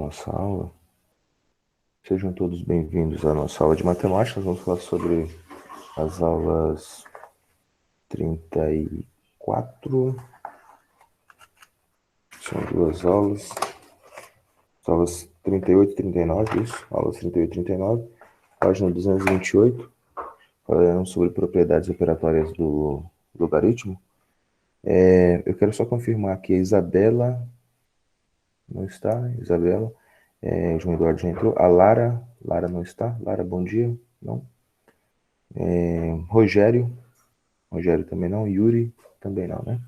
nossa aula. Sejam todos bem-vindos à nossa aula de matemática. Nós vamos falar sobre as aulas 34. São duas aulas. As aulas 38 e 39, isso. Aulas 38 e 39. Página 228. Falando sobre propriedades operatórias do logaritmo. Eu quero só confirmar que a Isabela não está, né? Isabela. João Eduardo já entrou. A Lara não está. Lara, bom dia. Não. Rogério também não. Yuri também não, né?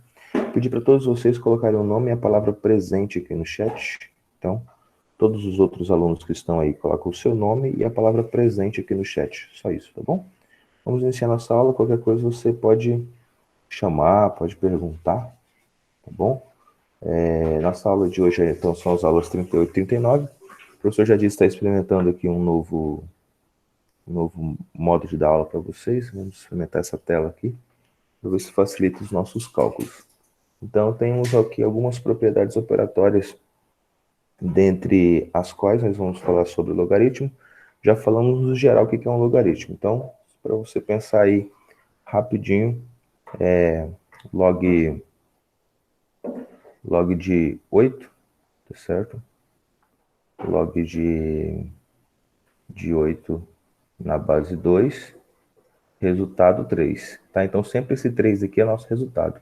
Pedir para todos vocês colocarem o nome e a palavra presente aqui no chat. Então, todos os outros alunos que estão aí, colocam o seu nome e a palavra presente aqui no chat. Só isso, tá bom? Vamos iniciar nossa aula. Qualquer coisa você pode chamar, pode perguntar, tá bom? Nossa aula de hoje, então, são as aulas 38 e 39. O professor já disse que está experimentando aqui um novo modo de dar aula para vocês. Vamos experimentar essa tela aqui, para ver se facilita os nossos cálculos. Então, temos aqui algumas propriedades operatórias, dentre as quais nós vamos falar sobre o logaritmo. Já falamos no geral o que é um logaritmo. Então, para você pensar aí rapidinho, log de 8, tá certo? Log de 8 na base 2, resultado 3. Tá? Então, sempre esse 3 aqui é nosso resultado.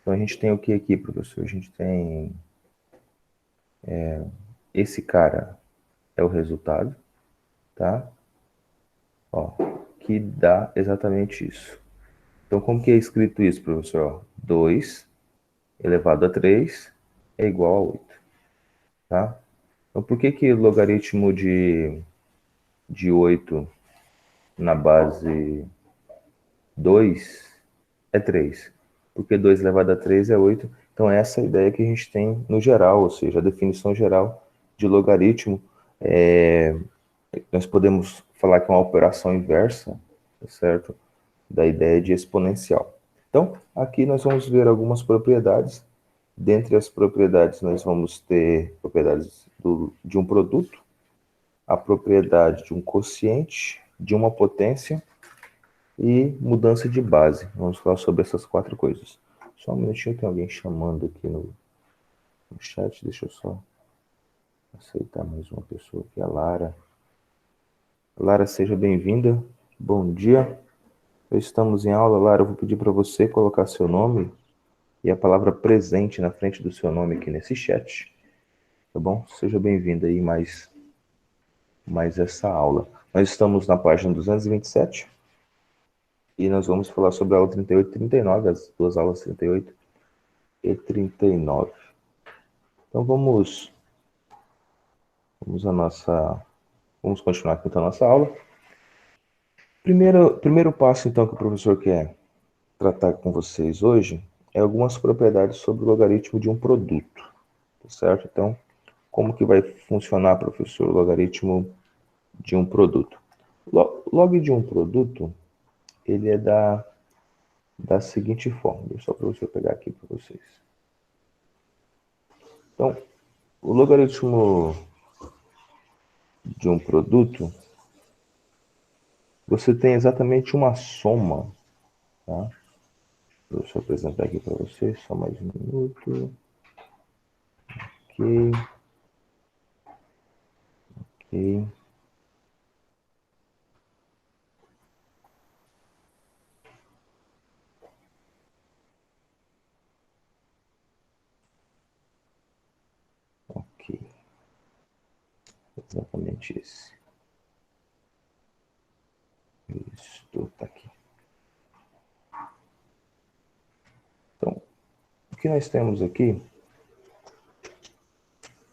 Então, a gente tem o que aqui, professor? A gente tem esse cara é o resultado, tá? Ó, que dá exatamente isso. Então, como que é escrito isso, professor? 2 elevado a 3 é igual a 8, tá? Então, por que o logaritmo de 8 na base 2 é 3? Porque 2 elevado a 3 é 8. Então, essa é a ideia que a gente tem no geral, ou seja, a definição geral de logaritmo. Nós podemos falar que é uma operação inversa, tá certo? Da ideia de exponencial. Então, aqui nós vamos ver algumas propriedades. Dentre as propriedades, nós vamos ter propriedades de um produto, a propriedade de um quociente, de uma potência e mudança de base. Vamos falar sobre essas quatro coisas. Só um minutinho, tem alguém chamando aqui no chat. Deixa eu só aceitar mais uma pessoa aqui, a Lara. Lara, seja bem-vinda. Bom dia. Estamos em aula, Lara. Eu vou pedir para você colocar seu nome e a palavra presente na frente do seu nome aqui nesse chat, tá bom? Seja bem-vindo aí mais essa aula. Nós estamos na página 227 e nós vamos falar sobre a aula 38 e 39, as duas aulas 38 e 39. Então vamos continuar aqui então a nossa aula. Primeiro passo então que o professor quer tratar com vocês hoje é algumas propriedades sobre o logaritmo de um produto, tá certo? Então, como que vai funcionar, professor, o logaritmo de um produto? Log de um produto, ele é da seguinte forma. Deixa só para eu pegar aqui para vocês. Então, o logaritmo de um produto, você tem exatamente uma soma, tá? Deixa eu apresentar aqui para vocês, só mais um minuto. Ok. Ok. Ok. Exatamente esse. Isso, tá aqui. Então, o que nós temos aqui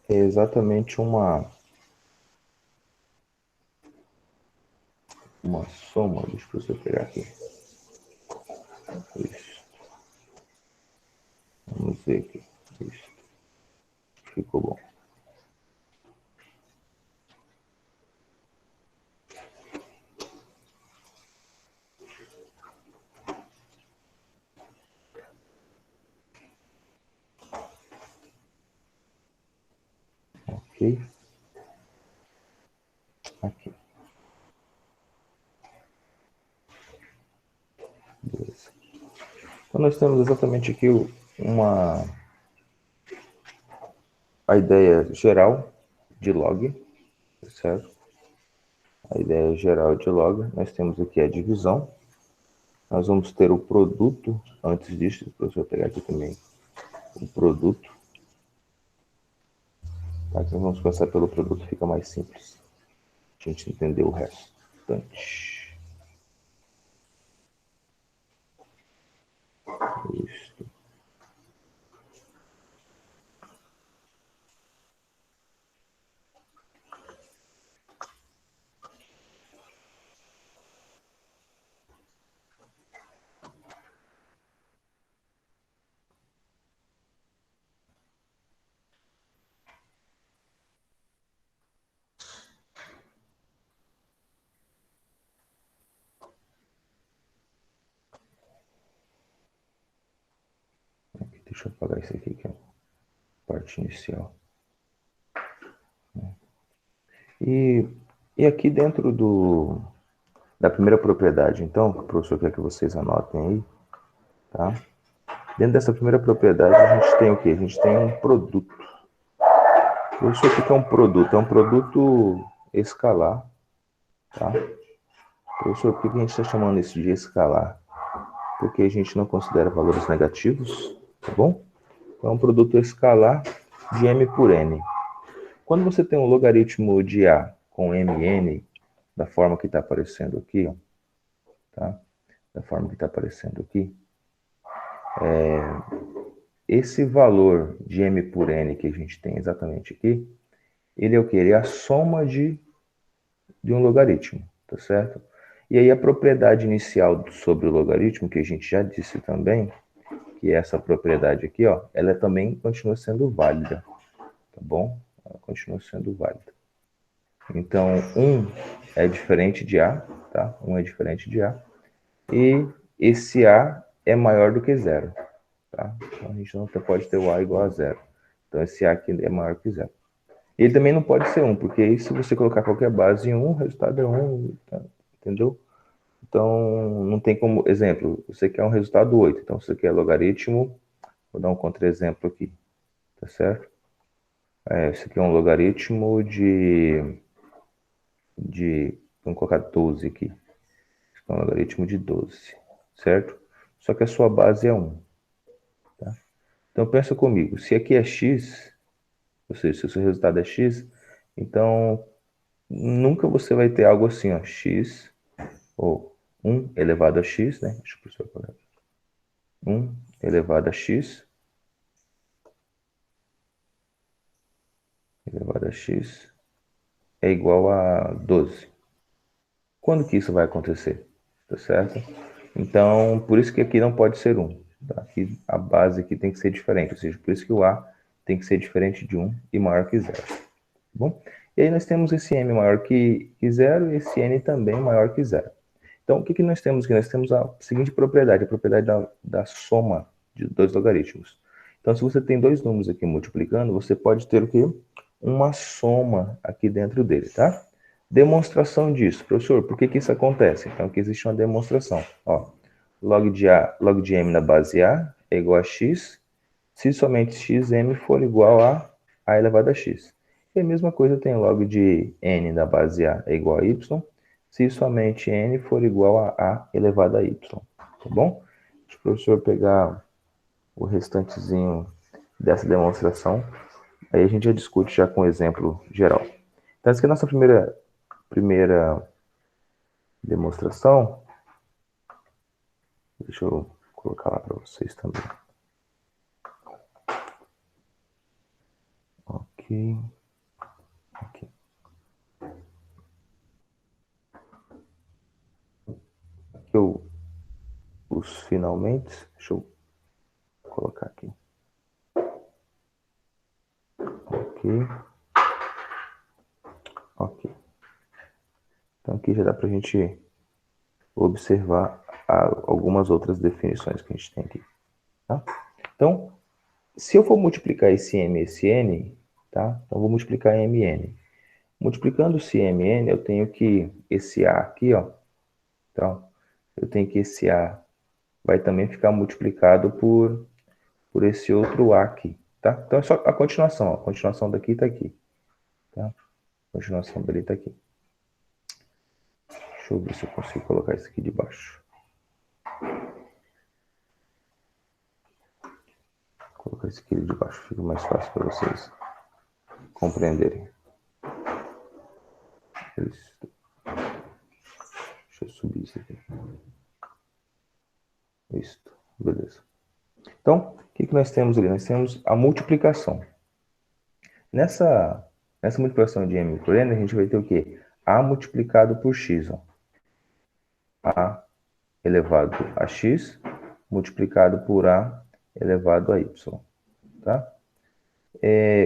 é exatamente uma soma. Deixa eu pegar aqui. Isso. Vamos ver aqui. Isso. Ficou bom. Ok. aqui. Beleza. Então, nós temos exatamente aqui a ideia geral de log, certo? A ideia geral de log, nós temos aqui a divisão. Nós vamos ter o produto, antes disso, deixa eu pegar aqui também o produto. Tá? Então, vamos começar pelo produto, fica mais simples. A gente entender o restante. Isso. Aqui, deixa eu apagar isso aqui, que é a parte inicial. E aqui dentro da primeira propriedade, então, o professor quer que vocês anotem aí, tá? Dentro dessa primeira propriedade, a gente tem o quê? A gente tem um produto. Isso aqui que é um produto? É um produto escalar, tá? Professor, por que a gente está chamando isso de escalar? Porque a gente não considera valores negativos, tá bom? Então, é um produto escalar de m por n. Quando você tem um logaritmo de a com mn, da forma que está aparecendo aqui, ó, tá? Da forma que está aparecendo aqui, esse valor de m por n que a gente tem exatamente aqui, ele é o quê? Ele é a soma de um logaritmo, tá certo? E aí a propriedade inicial sobre o logaritmo, que a gente já disse também, que é essa propriedade aqui, ó, ela também continua sendo válida, tá bom? Ela continua sendo válida. Então, 1 é diferente de A, tá? 1 é diferente de A. E esse A é maior do que 0, tá? Então, a gente não pode ter o A igual a 0. Então, esse A aqui é maior que 0. Ele também não pode ser 1, porque aí se você colocar qualquer base em 1, o resultado é 1, tá? Entendeu? Então, não tem como... Exemplo, você quer um resultado 8, então você quer logaritmo... Vou dar um contra-exemplo aqui, tá certo? Esse aqui é um logaritmo vamos colocar 12 aqui. Esse é um logaritmo de 12, certo? Só que a sua base é 1. Tá? Então, pensa comigo. Se aqui é x, ou seja, se o seu resultado é x, então nunca você vai ter algo assim, ó, x, ou 1 elevado a x, né? Deixa eu professor parar. 1 elevado a x, elevado a x, é igual a 12. Quando que isso vai acontecer? Tá certo? Então, por isso que aqui não pode ser 1. Tá? Aqui, a base aqui tem que ser diferente, ou seja, por isso que o A tem que ser diferente de 1 e maior que 0. Tá bom? E aí nós temos esse M maior que 0 e esse N também maior que 0. Então, o que nós temos aqui? Nós temos a seguinte propriedade, a propriedade da soma de dois logaritmos. Então, se você tem dois números aqui multiplicando, você pode ter o quê? Uma soma aqui dentro dele, tá? Demonstração disso. Professor, por que isso acontece? Então, aqui existe uma demonstração. Ó, log de m na base a é igual a x, se somente xm for igual a elevado a x. E a mesma coisa tem log de n na base a é igual a y, se somente n for igual a elevado a y. Tá bom? Deixa o professor pegar o restantezinho dessa demonstração. Aí a gente já discute já com exemplo geral. Então, essa aqui é a nossa primeira demonstração. Deixa eu colocar lá para vocês também. Ok. Aqui. Aqui os finalmente. Deixa eu colocar aqui. Ok. Ok. Então aqui já dá para a gente observar algumas outras definições que a gente tem aqui. Tá? Então, se eu for multiplicar esse m e esse n, tá? Então, eu vou multiplicar m e n. Multiplicando esse mn, eu tenho que esse a aqui, ó. Então, eu tenho que esse a vai também ficar multiplicado por esse outro a aqui, tá? Então é só a continuação, ó. A continuação daqui tá aqui, tá? A continuação dele tá aqui. Deixa eu ver se eu consigo colocar isso aqui de baixo. Vou colocar isso aqui de baixo, fica mais fácil para vocês compreenderem. Isso. Deixa eu subir isso aqui. Isso, beleza. Então, o que nós temos ali? Nós temos a multiplicação. Nessa multiplicação de m por n, a gente vai ter o quê? A multiplicado por x. Ó. A elevado a x multiplicado por a elevado a y. Tá?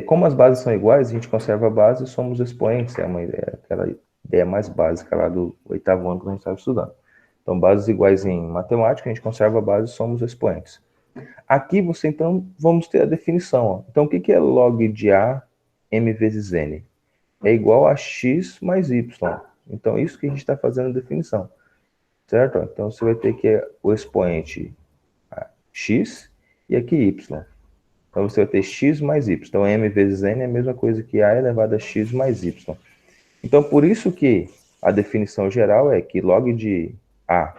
Como as bases são iguais, a gente conserva a base e somos expoentes. É uma ideia, aquela ideia mais básica lá do 8º ano que a gente estava estudando. Então, bases iguais em matemática, a gente conserva a base e somos expoentes. Aqui, você, então, vamos ter a definição. Ó. Então, o que é log de a m vezes n? É igual a x mais y. Então, isso que a gente está fazendo a definição. Certo? Então, você vai ter que o expoente x e aqui y. Então, você vai ter x mais y. Então, m vezes n é a mesma coisa que a elevado a x mais y. Então, por isso que a definição geral é que log de a,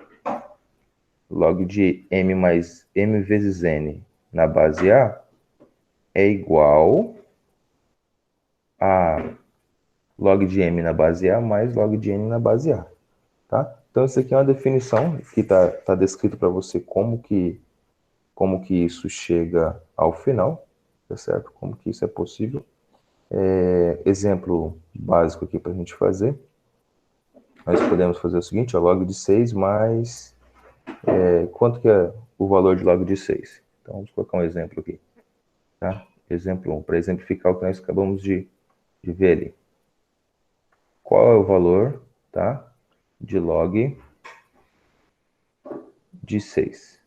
log de m mais m vezes n na base a é igual a log de m na base a mais log de n na base a. Tá? Então, isso aqui é uma definição que está descrito para você como que isso chega ao final, tá certo? Como que isso é possível. Exemplo básico aqui para a gente fazer. Nós podemos fazer o seguinte, ó, log de 6 mais... quanto que é o valor de log de 6? Então, vamos colocar um exemplo aqui. Tá? Exemplo 1, para exemplificar o que nós acabamos de ver ali. Qual é o valor, tá, de log de 6?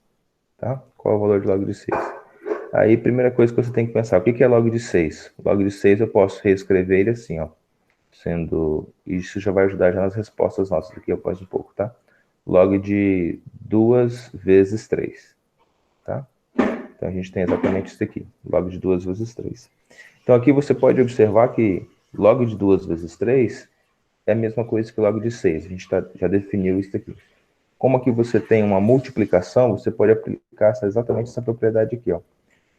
Tá? Qual é o valor de log de 6? Aí, primeira coisa que você tem que pensar, o que é log de 6? Log de 6 eu posso reescrever ele assim, ó. Isso já vai ajudar já nas respostas nossas aqui após um pouco, tá? Log de 2 vezes 3, tá? Então, a gente tem exatamente isso aqui, log de 2 vezes 3. Então, aqui você pode observar que log de 2 vezes 3 é a mesma coisa que log de 6. A gente já definiu isso aqui. Como aqui você tem uma multiplicação, você pode aplicar exatamente essa propriedade aqui, ó.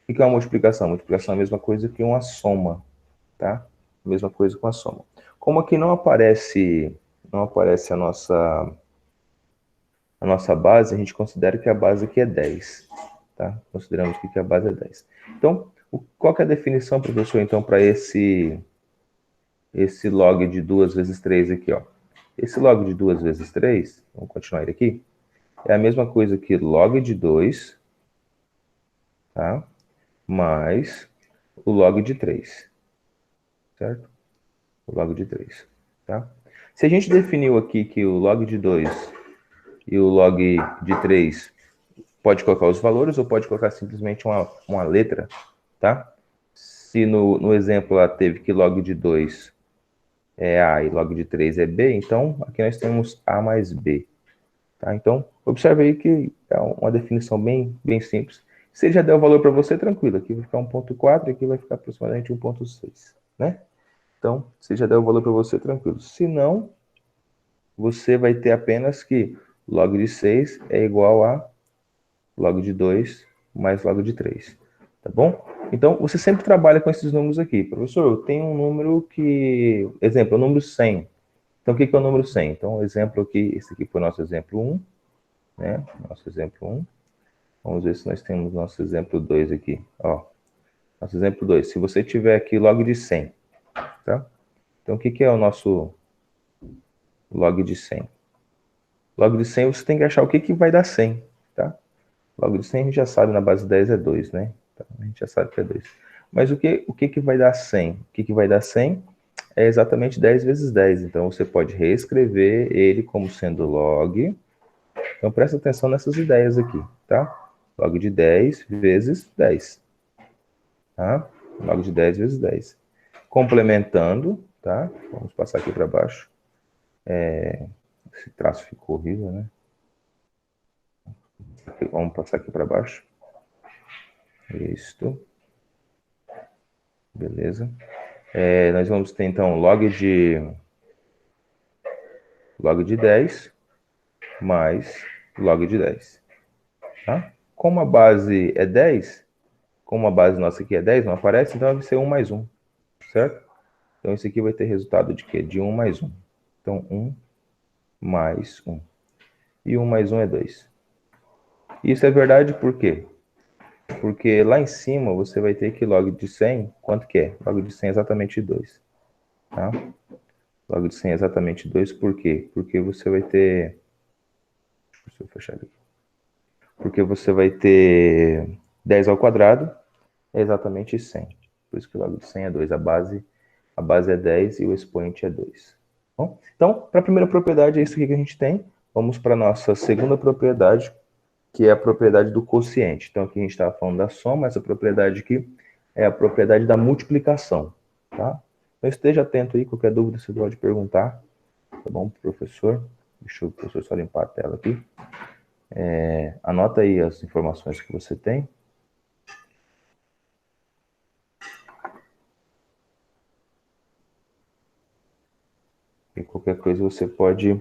O que é uma multiplicação? Multiplicação é a mesma coisa que uma soma, tá? Mesma coisa com a soma. Como aqui não aparece a nossa base, a gente considera que a base aqui é 10, tá? Consideramos que a base é 10. Então, qual que é a definição, professor, então, para esse log de 2 vezes 3 aqui, ó? Esse log de 2 vezes 3, vamos continuar ele aqui, é a mesma coisa que log de 2, tá? Mais o log de 3, certo? O log de 3, tá? Se a gente definiu aqui que o log de 2 e o log de 3 pode colocar os valores ou pode colocar simplesmente uma letra, tá? Se no exemplo lá teve que log de 2 é A e log de 3 é B, então aqui nós temos A mais B, tá? Então, observe aí que é uma definição bem simples. Se ele já der o valor para você, tranquilo. Aqui vai ficar 1.4 e aqui vai ficar aproximadamente 1.6, né? Então, se já der o valor para você, tranquilo. Se não, você vai ter apenas que log de 6 é igual a log de 2 mais log de 3, tá bom? Então, você sempre trabalha com esses números aqui. Professor, eu tenho um número que... Exemplo, o número 100. Então, o que é o número 100? Então, o exemplo aqui, esse aqui foi o nosso exemplo 1, né? Nosso exemplo 1. Vamos ver se nós temos nosso exemplo 2 aqui, ó. Nosso exemplo 2. Se você tiver aqui log de 100, tá? Então, o que é o nosso log de 100? Log de 100, você tem que achar o que vai dar 100, tá? Log de 100 a gente já sabe, na base 10 é 2, né? Então, a gente já sabe que é 2. Mas o que vai dar 100? O que vai dar 100 é exatamente 10 vezes 10. Então, você pode reescrever ele como sendo log. Então, presta atenção nessas ideias aqui, tá? Log de 10 vezes 10. Tá? Log de 10 vezes 10. Complementando, tá? Vamos passar aqui para baixo. Esse traço ficou horrível, né? Vamos passar aqui para baixo. Isto. Beleza. Nós vamos ter, então, log de 10 mais log de 10. Tá? Como a base é 10, como a base nossa aqui é 10, não aparece, então vai ser 1 mais 1, certo? Então, isso aqui vai ter resultado de quê? De 1 mais 1. Então, 1 mais 1. E 1 mais 1 é 2. Isso é verdade por quê? Porque lá em cima você vai ter que log de 100, quanto que é? Log de 100 é exatamente 2. Tá? Log de 100 é exatamente 2, por quê? Porque você vai ter... Deixa eu fechar aqui. Porque você vai ter 10 ao quadrado, é exatamente 100. Por isso que o log de 100 é 2. A base é 10 e o expoente é 2. Bom, então, para a primeira propriedade, é isso aqui que a gente tem. Vamos para a nossa segunda propriedade, que é a propriedade do quociente. Então, aqui a gente estava falando da soma, essa propriedade aqui é a propriedade da multiplicação. Tá? Então, esteja atento aí, qualquer dúvida você pode perguntar. Tá bom, professor? Deixa o professor só limpar a tela aqui. Anota aí as informações que você tem. E qualquer coisa você pode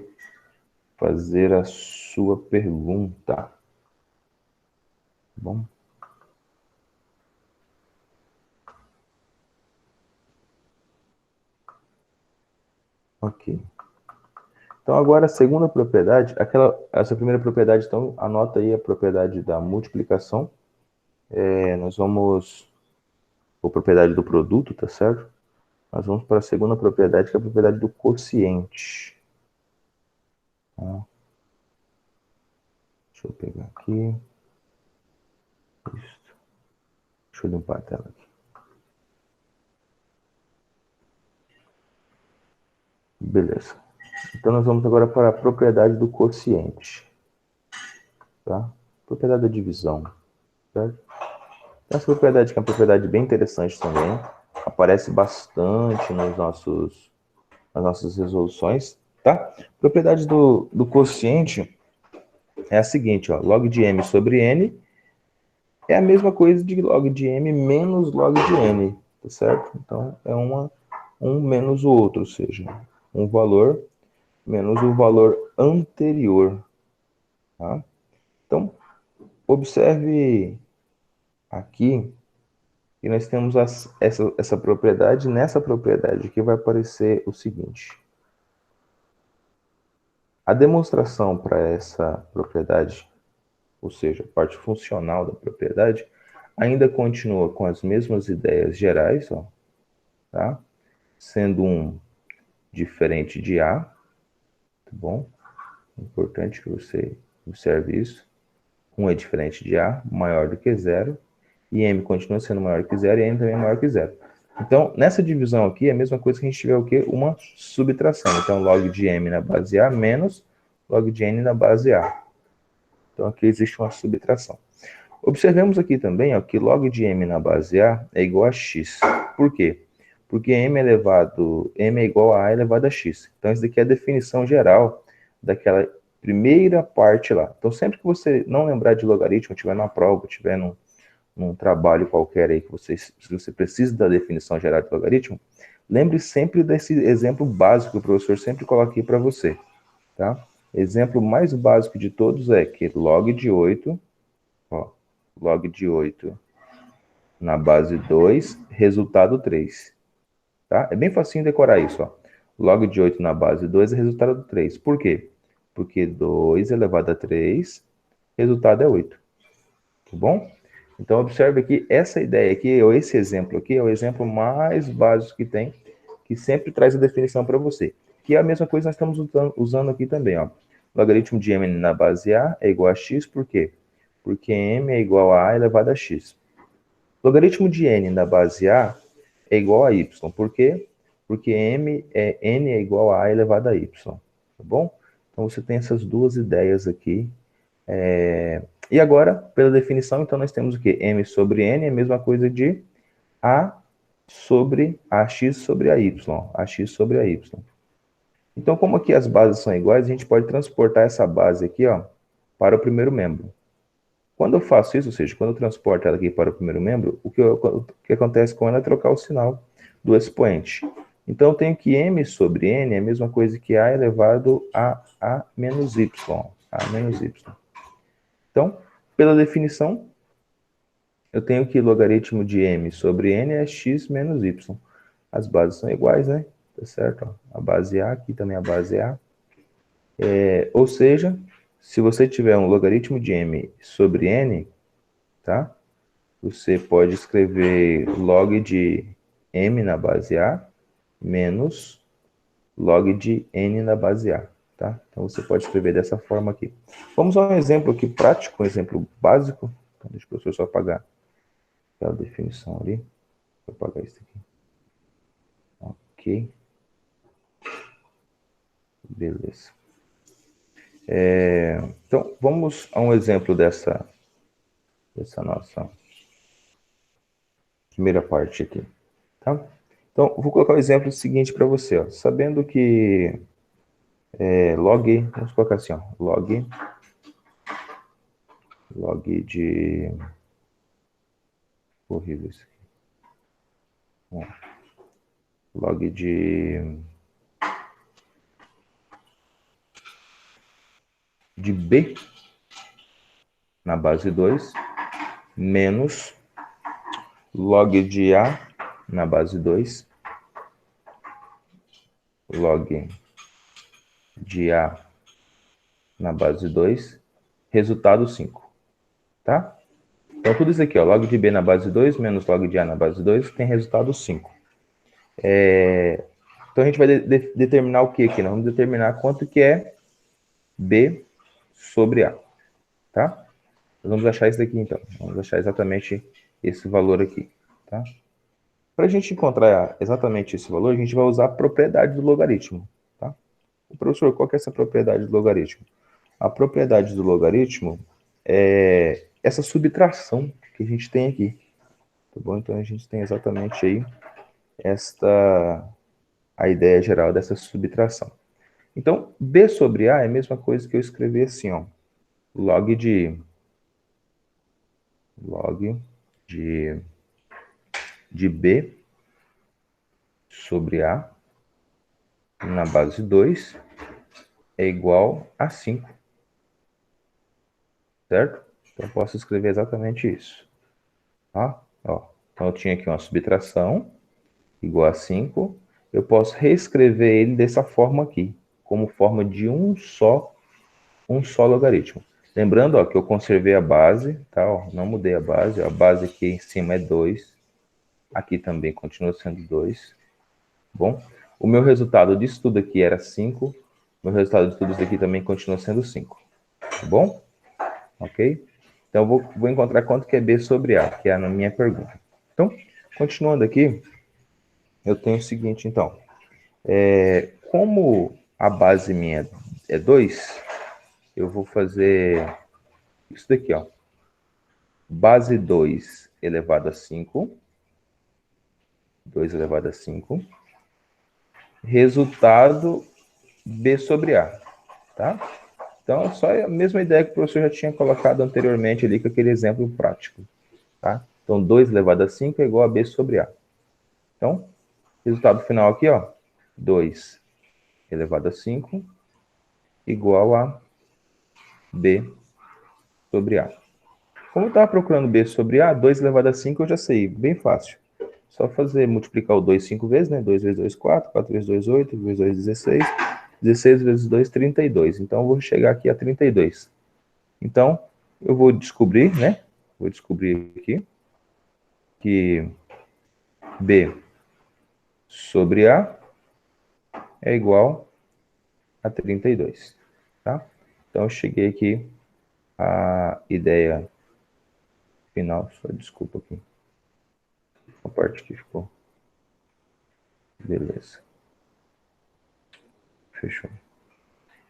fazer a sua pergunta. Tá bom? Ok. Então, agora a segunda propriedade, essa primeira propriedade, então, anota aí a propriedade da multiplicação. Nós vamos... a propriedade do produto, tá certo? Nós vamos para a segunda propriedade, que é a propriedade do quociente. Tá? Deixa eu pegar aqui. Isso. Deixa eu limpar a tela aqui. Beleza. Então, nós vamos agora para a propriedade do quociente. Tá? Propriedade da divisão. Certo? Essa propriedade que é uma propriedade bem interessante também. Aparece bastante nas nossas resoluções. Tá? Propriedade do quociente é a seguinte, ó, log de m sobre n é a mesma coisa de log de m menos log de n, tá certo? Então, é um menos o outro, ou seja, um valor menos o valor anterior. Tá? Então, observe aqui que nós temos essa propriedade. Nessa propriedade aqui vai aparecer o seguinte. A demonstração para essa propriedade, ou seja, a parte funcional da propriedade, ainda continua com as mesmas ideias gerais, ó, tá? Sendo um diferente de A, tá bom? Importante que você observe isso. Um é diferente de A, maior do que zero, e M continua sendo maior que zero, e N também é maior que zero. Então, nessa divisão aqui, é a mesma coisa que a gente tiver o quê? Uma subtração. Então, log de M na base A menos log de N na base A. Então, aqui existe uma subtração. Observemos aqui também, ó, que log de m na base A é igual a x. Por quê? Porque m é igual a elevado a x. Então, isso daqui é a definição geral daquela primeira parte lá. Então, sempre que você não lembrar de logaritmo, estiver na prova, estiver num trabalho qualquer aí, se você precisa da definição geral de logaritmo, lembre sempre desse exemplo básico que o professor sempre coloca aqui para você. Tá? Exemplo mais básico de todos é que log de 8, ó, log de 8 na base 2, resultado 3. Tá? É bem facinho decorar isso. Ó. Log de 8 na base 2 é resultado 3. Por quê? Porque 2 elevado a 3, resultado é 8. Tá bom? Então, observe aqui, essa ideia aqui, ou esse exemplo aqui, é o exemplo mais básico que tem, que sempre traz a definição para você. Que é a mesma coisa que nós estamos usando aqui também. Ó. Logaritmo de m na base A é igual a x, por quê? Porque m é igual a elevado a x. Logaritmo de n na base A é igual a y. Por quê? Porque n é igual a elevado a y. Tá bom? Então, você tem essas duas ideias aqui. E agora, pela definição, então, nós temos o quê? M sobre n é a mesma coisa de A sobre AX sobre AY, AX sobre AY. Então, como aqui as bases são iguais, a gente pode transportar essa base aqui, ó, para o primeiro membro. Quando eu faço isso, ou seja, quando eu transporto ela aqui para o primeiro membro, o que acontece com ela é trocar o sinal do expoente. Então, eu tenho que m sobre n é a mesma coisa que a elevado a menos y. A menos y. Então, pela definição, eu tenho que logaritmo de m sobre n é x menos y. As bases são iguais, né? Tá certo? A base A, aqui também a base A. Ou seja, se você tiver um logaritmo de m sobre n, tá? Você pode escrever log de m na base A menos log de n na base A, tá? Então você pode escrever dessa forma aqui. Vamos a um exemplo aqui prático, um exemplo básico. Então, deixa o professor só apagar aquela definição ali. Vou apagar isso aqui. Ok. Beleza. Então, vamos a um exemplo dessa nossa primeira parte aqui, tá? Então, vou colocar o exemplo seguinte para você, ó. Sabendo que log, vamos colocar assim, ó, log de... Horrível isso aqui. Ó, log de B na base 2 menos log de A na base 2 log de A na base 2 resultado 5, tá? Então, tudo isso aqui, ó, log de B na base 2 menos log de A na base 2 tem resultado 5. Então, a gente vai determinar o que aqui? Nós vamos determinar quanto que é B sobre A, tá? Nós vamos achar isso daqui, então. Vamos achar exatamente esse valor aqui, tá? Para a gente encontrar exatamente esse valor, a gente vai usar a propriedade do logaritmo, tá? O professor, qual que é essa propriedade do logaritmo? A propriedade do logaritmo é essa subtração que a gente tem aqui, tá bom? Então, a gente tem exatamente aí a ideia geral dessa subtração. Então, B sobre A é a mesma coisa que eu escrever assim, ó, log de B sobre A na base 2 é igual a 5. Certo? Então, eu posso escrever exatamente isso. Tá? Ó, então, eu tinha aqui uma subtração igual a 5. Eu posso reescrever ele dessa forma aqui, como forma de um só logaritmo. Lembrando, ó, que eu conservei a base, tá? Ó, não mudei a base. Ó, a base aqui em cima é 2. Aqui também continua sendo 2. Bom, o meu resultado disso tudo aqui era 5. Meu resultado de tudo isso aqui também continua sendo 5. Tá bom? Ok? Então, eu vou encontrar quanto que é B sobre A, que é a minha pergunta. Então, continuando aqui, eu tenho o seguinte, então. Como a base minha é 2, eu vou fazer isso daqui, ó. Base 2 elevado a 5. 2 elevado a 5. Resultado B sobre A, tá? Então, só a mesma ideia que o professor já tinha colocado anteriormente ali com aquele exemplo prático, tá? Então, 2 elevado a 5 é igual a B sobre A. Então, resultado final aqui, ó, 2 elevado a 5 igual a B sobre A. Como eu estava procurando B sobre A, 2 elevado a 5 eu já sei, bem fácil. Só fazer, multiplicar o 2 5 vezes, né? 2 vezes 2, 4, 4 vezes 2, 8, 2 vezes 2, 16, 16 vezes 2, 32. Então, eu vou chegar aqui a 32. Então, eu vou descobrir, né? Vou descobrir aqui que B sobre A é igual a 32, tá? Então, eu cheguei aqui à ideia final, só desculpa aqui. A parte que ficou. Beleza. Fechou.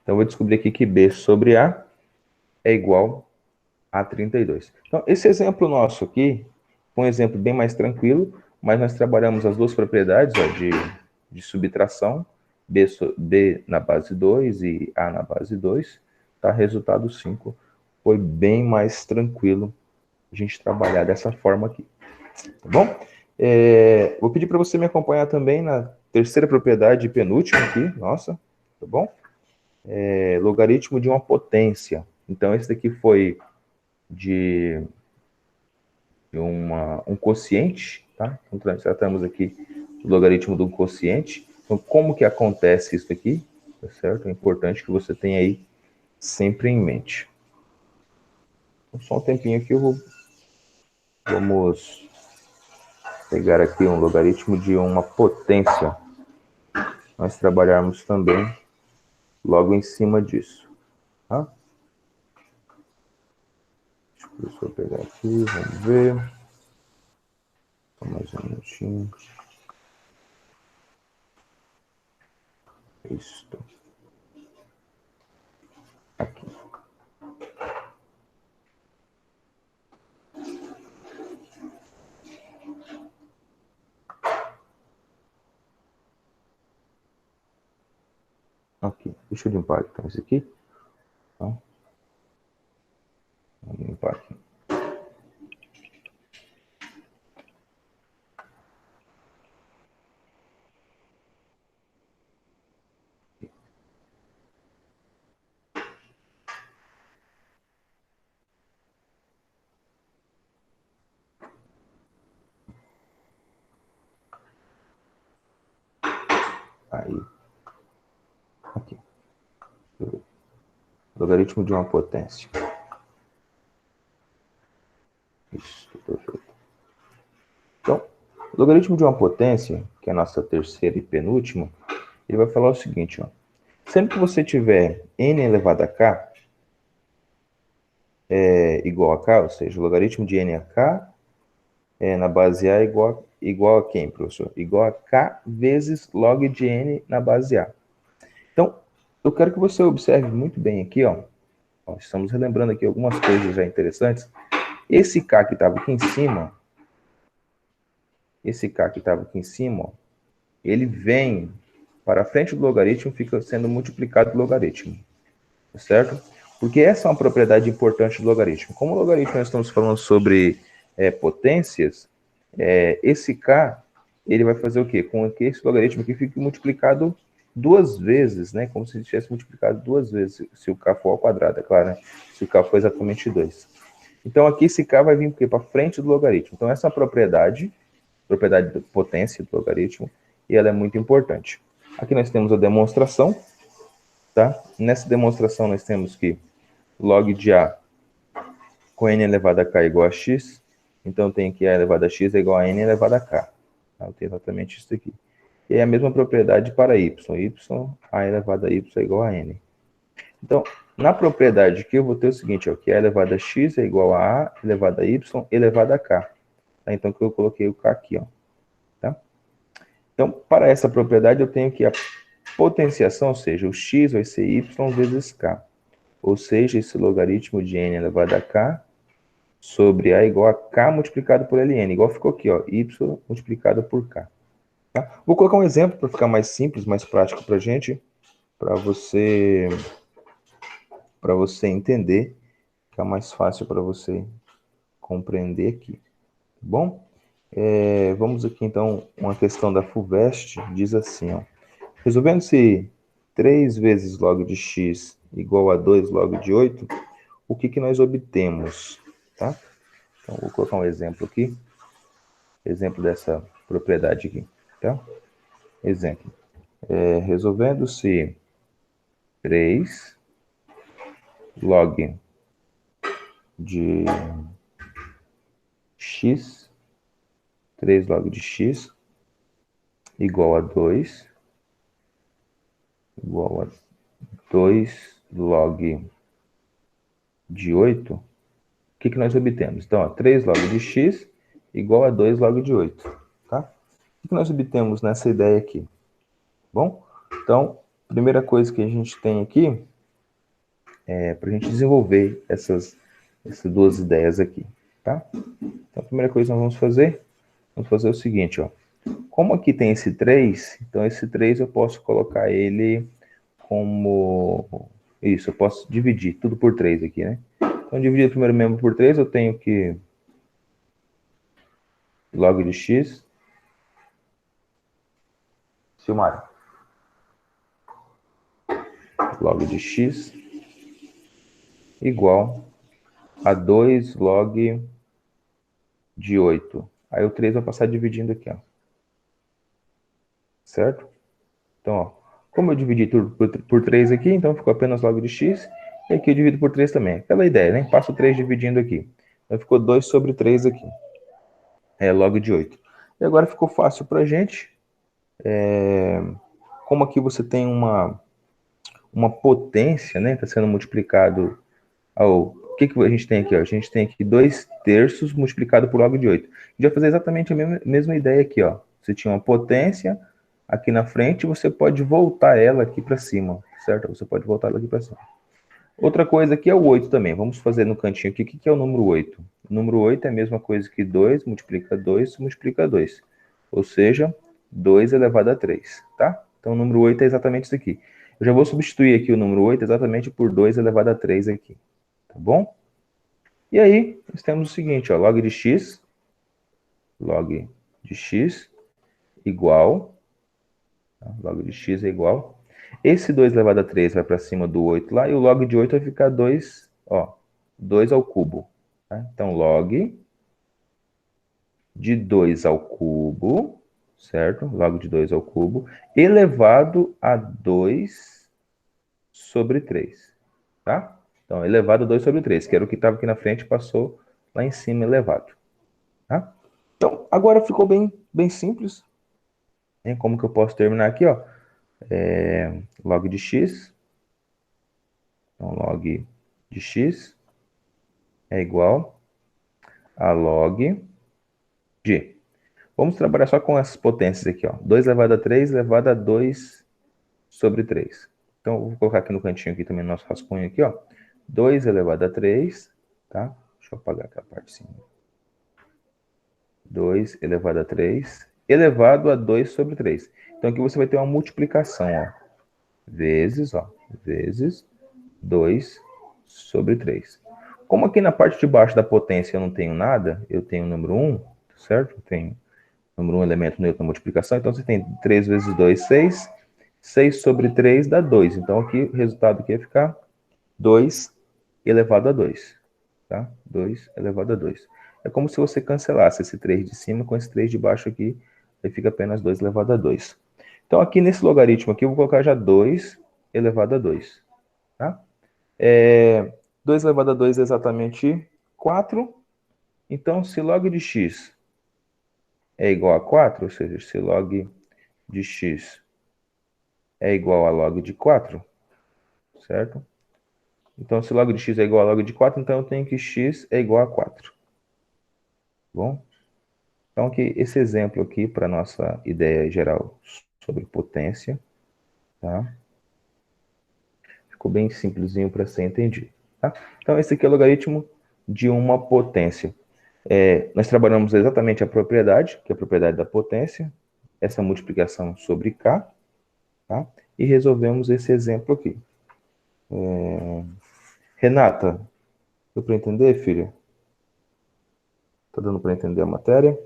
Então, eu vou descobrir aqui que B sobre A é igual a 32. Então, esse exemplo nosso aqui foi um exemplo bem mais tranquilo, mas nós trabalhamos as duas propriedades, ó, de subtração, B na base 2 e A na base 2, tá? Resultado 5. Foi bem mais tranquilo a gente trabalhar dessa forma aqui, tá bom? Vou pedir para você me acompanhar também na terceira propriedade e penúltima aqui, nossa, tá bom? Logaritmo de uma potência. Então, esse daqui foi de um quociente, tá? Então, nós tratamos aqui do logaritmo do quociente. Então, como que acontece isso aqui? Tá certo? É importante que você tenha aí sempre em mente. Então, só um tempinho aqui, vamos pegar aqui um logaritmo de uma potência. Nós trabalharmos também logo em cima disso, tá? Deixa eu pegar aqui, vamos ver. Só mais um minutinho. Isso. Aqui. Aqui. Deixa eu limpar então esse aqui. Tá? Vamos limpar aqui. Aí. Aqui. Logaritmo de uma potência. Isso, perfeito. Então, logaritmo de uma potência, que é a nossa terceira e penúltima, ele vai falar o seguinte, ó. Sempre que você tiver n elevado a k igual a k, ou seja, o logaritmo de n a k na base a igual a quem, professor? Igual a k vezes log de n na base a. Então, eu quero que você observe muito bem aqui, ó. Estamos relembrando aqui algumas coisas já interessantes. Esse k que estava aqui em cima, ó, ele vem para frente do logaritmo, fica sendo multiplicado pelo logaritmo, tá certo? Porque essa é uma propriedade importante do logaritmo. Como o logaritmo nós estamos falando sobre potências, esse k, ele vai fazer o quê? Com que esse logaritmo aqui fique multiplicado duas vezes, né? Como se ele tivesse multiplicado duas vezes, se o k for ao quadrado, é claro, né? Se o k for exatamente 2. Então, aqui esse k vai vir para frente do logaritmo. Então, essa é uma propriedade de potência do logaritmo, e ela é muito importante. Aqui nós temos a demonstração, tá? Nessa demonstração nós temos que log de A com n elevado a k igual a x, então tem que A elevado a x é igual a n elevado a k. Tá? Eu tenho exatamente isso aqui. E é a mesma propriedade para y, A elevado a y é igual a n. Então, na propriedade aqui eu vou ter o seguinte, ó, que A elevado a x é igual a A elevado a y elevado a k. Tá? Então, eu coloquei o k aqui, ó. Tá? Então, para essa propriedade, eu tenho que a potenciação, ou seja, o x vai ser y vezes k. Ou seja, esse logaritmo de n elevado a k sobre a igual a k multiplicado por ln. Igual ficou aqui, ó, y multiplicado por k. Tá? Vou colocar um exemplo para ficar mais simples, mais prático para a gente, para você entender, ficar mais fácil para você compreender aqui. Tá bom? Vamos aqui, então, uma questão da FUVEST, diz assim, ó. Resolvendo-se 3 vezes log de x igual a 2 log de 8, o que nós obtemos? Tá? Então, vou colocar um exemplo aqui. Exemplo dessa propriedade aqui. Tá? Exemplo. Resolvendo-se 3 log de x, 3 log de x igual a 2 log de 8, o que nós obtemos? Então, ó, 3 log de x igual a 2 log de 8, tá? O que nós obtemos nessa ideia aqui? Bom, então, primeira coisa que a gente tem aqui para a gente desenvolver essas duas ideias aqui, tá? Então, a primeira coisa que nós vamos fazer, vamos fazer o seguinte, ó. Como aqui tem esse 3, então esse 3 eu posso colocar ele como... Isso, eu posso dividir tudo por 3 aqui, né? Então, dividir o primeiro membro por 3, eu tenho que log de x, Silmar, log de x igual a 2 log de 8. Aí o 3 vai passar dividindo aqui, ó. Certo? Então, ó, como eu dividi tudo por 3 aqui, então ficou apenas log de x, e aqui eu divido por 3 também. Aquela ideia, né? Passo o 3 dividindo aqui. Então ficou 2 sobre 3 aqui. É log de 8. E agora ficou fácil para a gente. Como aqui você tem uma potência, né? Está sendo multiplicado ao... O que a gente tem aqui? Ó? A gente tem aqui 2 terços multiplicado por log de 8. A gente vai fazer exatamente a mesma ideia aqui, ó. Você tinha uma potência aqui na frente, você pode voltar ela aqui para cima, certo? Você pode voltar ela aqui para cima. Outra coisa aqui é o 8 também. Vamos fazer no cantinho aqui. O que é o número 8? O número 8 é a mesma coisa que 2 multiplica 2 multiplica 2. Ou seja, 2 elevado a 3, tá? Então o número 8 é exatamente isso aqui. Eu já vou substituir aqui o número 8 exatamente por 2 elevado a 3 aqui. Tá bom? E aí, nós temos o seguinte, ó, log de x igual, tá? Log de x é igual. Esse 2 elevado a 3 vai para cima do 8 lá, e o log de 8 vai ficar 2, ó, 2 ao cubo. Tá? Então, log de 2 ao cubo, certo? Log de 2 ao cubo, elevado a 2 sobre 3, tá? Então, elevado a 2 sobre 3, que era o que estava aqui na frente, passou lá em cima elevado, tá? Então, agora ficou bem simples. Né? Como que eu posso terminar aqui, ó? Log de x. Então, log de x é igual a log de... Vamos trabalhar só com essas potências aqui, ó. 2 elevado a 3 elevado a 2 sobre 3. Então, eu vou colocar aqui no cantinho aqui também no nosso rascunho aqui, ó. 2 elevado a 3, tá? Deixa eu apagar aquela parte de cima. 2 elevado a 3 elevado a 2 sobre 3. Então, aqui você vai ter uma multiplicação, ó. Vezes 2 sobre 3. Como aqui na parte de baixo da potência eu não tenho nada, eu tenho o número 1, certo? Eu tenho o número 1 elemento neutro na multiplicação, então você tem 3 vezes 2, 6. 6 sobre 3 dá 2. Então aqui o resultado aqui vai ficar 2 elevado a 2. Tá? 2 elevado a 2. É como se você cancelasse esse 3 de cima com esse 3 de baixo aqui, aí fica apenas 2 elevado a 2. Então aqui nesse logaritmo aqui eu vou colocar já 2 elevado a 2. Tá? 2 elevado a 2 é exatamente 4. Então, se log de x é igual a 4, ou seja, se log de x é igual a log de 4, certo? Então, se log de x é igual a log de 4, então eu tenho que x é igual a 4. Bom? Então, aqui, esse exemplo aqui, para nossa ideia geral sobre potência, tá? Ficou bem simplesinho para ser entendido. Tá? Então, esse aqui é o logaritmo de uma potência. Nós trabalhamos exatamente a propriedade, que é a propriedade da potência, essa multiplicação sobre K, tá? E resolvemos esse exemplo aqui. Renata, deu para entender, filha? Tá dando para entender a matéria?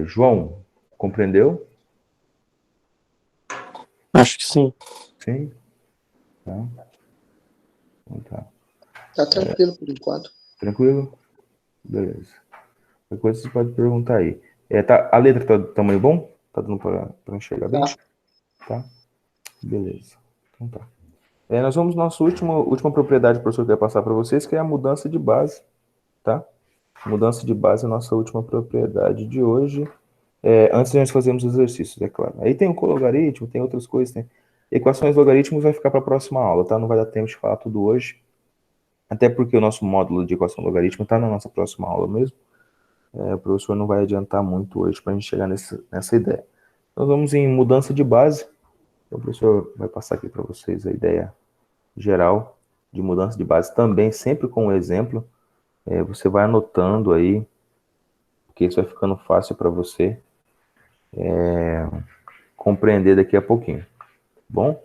João, compreendeu? Acho que sim. Sim? Tá. Então tá. Tá tranquilo por enquanto. Tranquilo? Beleza. Qualquer coisa você pode perguntar aí. A letra tá do tamanho bom? Tá dando para enxergar bem? Tá. Beleza. Então tá. Nós vamos na nossa última propriedade que o professor quer passar para vocês, que é a mudança de base, tá? Mudança de base é a nossa última propriedade de hoje. Antes de nós fazermos os exercícios, é claro. Aí tem o cologaritmo, tem outras coisas, tem equações logaritmos vai ficar para a próxima aula, tá? Não vai dar tempo de falar tudo hoje. Até porque o nosso módulo de equação logaritmo está na nossa próxima aula mesmo. O professor não vai adiantar muito hoje para a gente chegar nessa ideia. Nós vamos em mudança de base. Então, o professor vai passar aqui para vocês a ideia geral de mudança de base também, sempre com um exemplo. Você vai anotando aí, porque isso vai ficando fácil para você compreender daqui a pouquinho. Bom?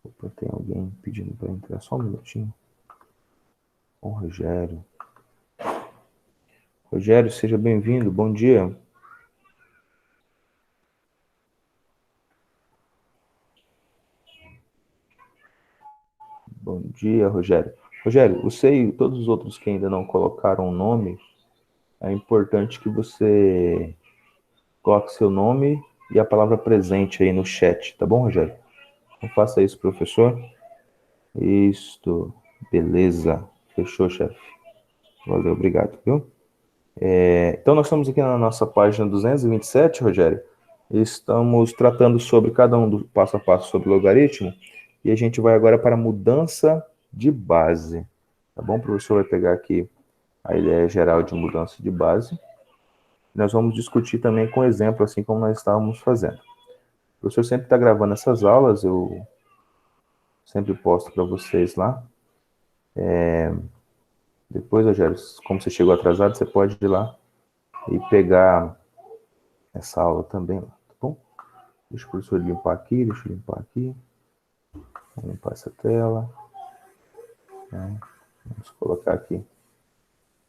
Opa, tem alguém pedindo para entrar, só um minutinho. O Rogério. Rogério, seja bem-vindo, bom dia. Bom dia, Rogério. Rogério, você e todos os outros que ainda não colocaram o nome, é importante que você coloque seu nome e a palavra presente aí no chat, tá bom, Rogério? Então faça isso, professor. Isto, beleza. Fechou, chefe. Valeu, obrigado, viu? Então nós estamos aqui na nossa página 227, Rogério. Estamos tratando sobre cada um do passo a passo sobre logaritmo. E a gente vai agora para a mudança de base. Tá bom? O professor vai pegar aqui a ideia geral de mudança de base. Nós vamos discutir também com exemplo, assim como nós estávamos fazendo. O professor sempre está gravando essas aulas, eu sempre posto para vocês lá. Depois, Rogério, como você chegou atrasado, você pode ir lá e pegar essa aula também lá, tá bom? Deixa o professor limpar aqui, deixa eu limpar aqui. Vou limpar essa tela. Vamos colocar aqui.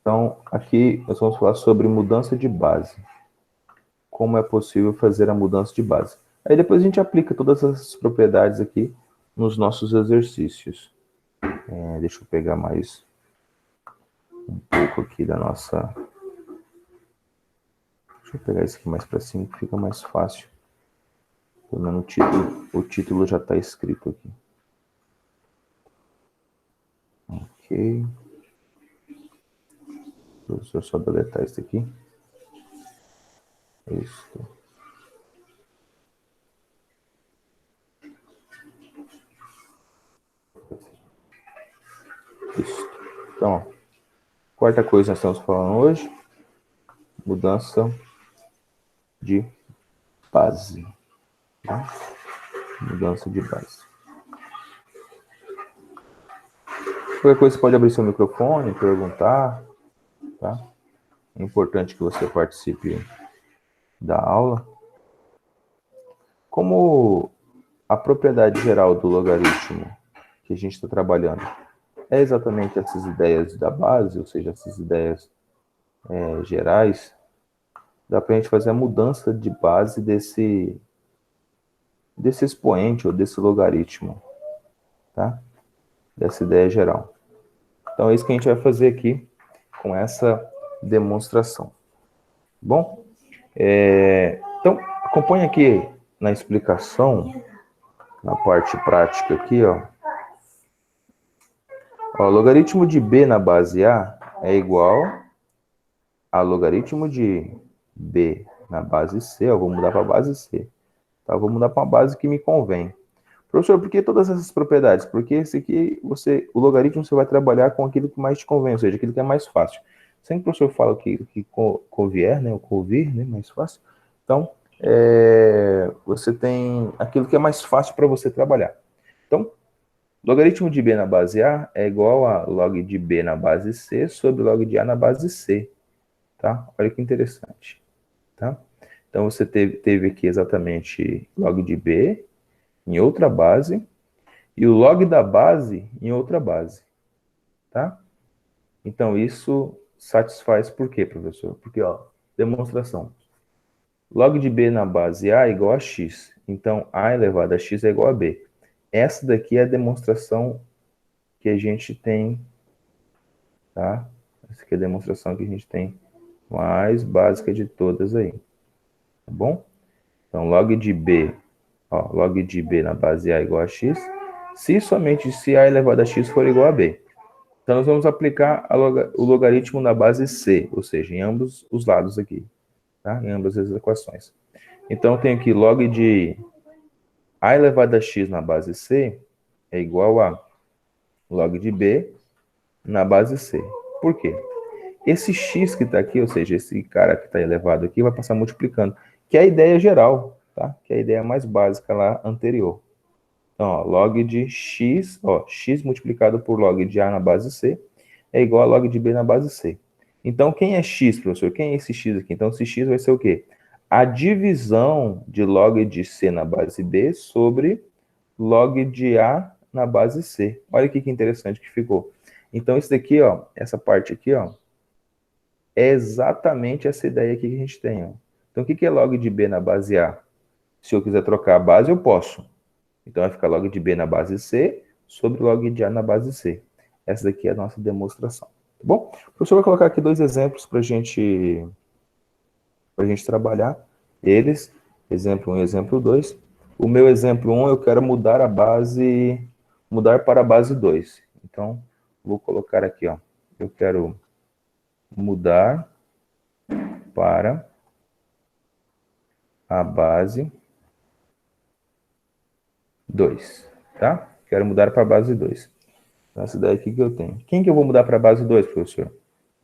Então, aqui nós vamos falar sobre mudança de base. Como é possível fazer a mudança de base. Aí depois a gente aplica todas essas propriedades aqui nos nossos exercícios. Deixa eu pegar mais um pouco aqui da nossa... Deixa eu pegar isso aqui mais para cima, que fica mais fácil. Pelo menos o título já está escrito aqui. Ok. Deixa eu só deletar isso aqui. Isso. Isso. Então, ó, quarta coisa que nós estamos falando hoje, mudança de base. Tá? Mudança de base. Qualquer coisa você pode abrir seu microfone, perguntar, tá? É importante que você participe da aula. Como a propriedade geral do logaritmo que a gente está trabalhando é exatamente essas ideias da base, ou seja, essas ideias gerais, dá para a gente fazer a mudança de base desse expoente ou desse logaritmo, tá? Dessa ideia geral. Então é isso que a gente vai fazer aqui com essa demonstração. Bom, então acompanhe aqui na explicação, na parte prática aqui, ó. Ó, logaritmo de b na base A é igual a logaritmo de b na base C, ó, vou mudar para a base C. Tá? Vou mudar para uma base que me convém. Professor, por que todas essas propriedades? Porque esse aqui, o logaritmo você vai trabalhar com aquilo que mais te convém, ou seja, aquilo que é mais fácil. Sempre o professor fala que convier, né, ou convir, né, mais fácil. Então, você tem aquilo que é mais fácil para você trabalhar. Então, logaritmo de b na base A é igual a log de b na base C sobre log de A na base C. Tá? Olha que interessante. Tá? Então, você teve aqui exatamente log de b em outra base e o log da base em outra base. Tá? Então, isso satisfaz por quê, professor? Porque, ó, demonstração. Log de b na base A é igual a x. Então, A elevado a x é igual a b. Essa daqui é a demonstração que a gente tem, tá? Essa aqui é a demonstração que a gente tem mais básica de todas aí. Tá bom? Então, log de b, ó, log de b na base A é igual a x, se A elevado a x for igual a b. Então, nós vamos aplicar o logaritmo na base C, ou seja, em ambos os lados aqui, tá? Em ambas as equações. Então, eu tenho aqui log de A elevado a x na base C é igual a log de b na base C. Por quê? Esse x que está aqui, ou seja, esse cara que está elevado aqui, vai passar multiplicando. que é a ideia geral, tá? Que é a ideia mais básica lá anterior. Então, ó, log de x, ó, x multiplicado por log de A na base C é igual a log de B na base C. Então, quem é x, professor? Quem é esse x aqui? Então, esse x vai ser o quê? A divisão de log de C na base B sobre log de A na base C. Olha aqui que interessante que ficou. Então, isso daqui, ó, essa parte aqui, ó, é exatamente essa ideia aqui que a gente tem, ó. Então, o que é log de B na base A? Se eu quiser trocar a base, eu posso. Então, vai ficar log de B na base C sobre log de A na base C. Essa daqui é a nossa demonstração. Tá bom? O professor vai colocar aqui dois exemplos para a gente trabalhar. Eles, exemplo 1 e exemplo 2. O meu exemplo 1, eu quero mudar a base, mudar para a base 2. Então, vou colocar aqui, ó. Eu quero mudar para a base 2, tá? Quero mudar para a base 2. Então, essa ideia aqui que eu tenho. Quem que eu vou mudar para a base 2, professor?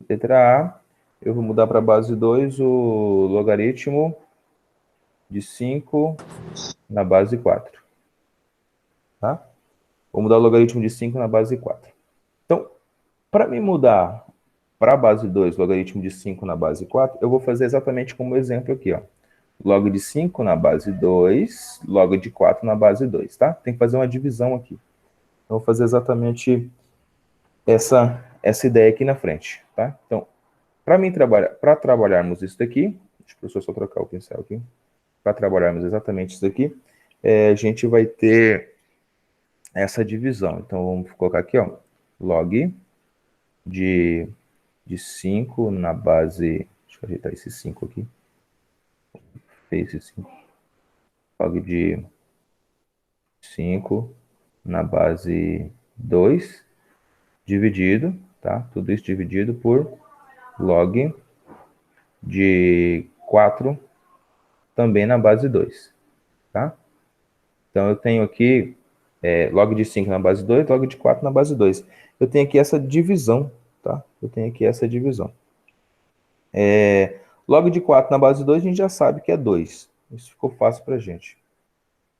Letra A, eu vou mudar para a base 2 o logaritmo de 5 na base 4. Tá? Vou mudar o logaritmo de 5 na base 4. Então, para me mudar para a base 2, logaritmo de 5 na base 4, eu vou fazer exatamente como o exemplo aqui, ó. Log de 5 na base 2, log de 4 na base 2, tá? Tem que fazer uma divisão aqui. Então, vou fazer exatamente essa ideia aqui na frente, tá? Então, para trabalharmos isso daqui, deixa o professor só trocar o pincel aqui, para trabalharmos exatamente isso daqui, a gente vai ter essa divisão. Então, vamos colocar aqui, ó, log de 5 na base, deixa eu ajeitar esse 5 aqui, esse 5, log de 5 na base 2, dividido, tá? Tudo isso dividido por log de 4 também na base 2, tá? Então, eu tenho aqui log de 5 na base 2, log de 4 na base 2. Eu tenho aqui essa divisão, tá? Eu tenho aqui essa divisão. Log de 4 na base 2, a gente já sabe que é 2. Isso ficou fácil para a gente.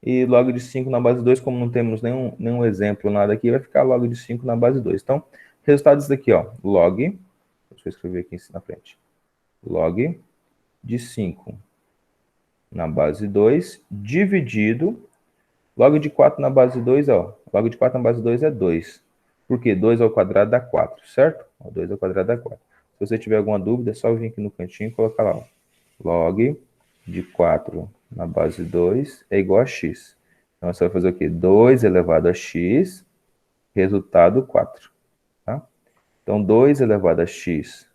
E log de 5 na base 2, como não temos nenhum exemplo, nada aqui, vai ficar log de 5 na base 2. Então, resultado disso daqui, ó, log, deixa eu escrever aqui na frente, log de 5 na base 2, dividido, log de 4 na base 2, ó, log de 4 na base 2 é 2. Por quê? 2 ao quadrado dá 4, certo? 2 ao quadrado dá 4. Se você tiver alguma dúvida, é só vir aqui no cantinho e colocar lá, ó, log de 4 na base 2 é igual a x. Então, você vai fazer o quê? 2 elevado a x, resultado 4. Tá? Então, 2 elevado a x,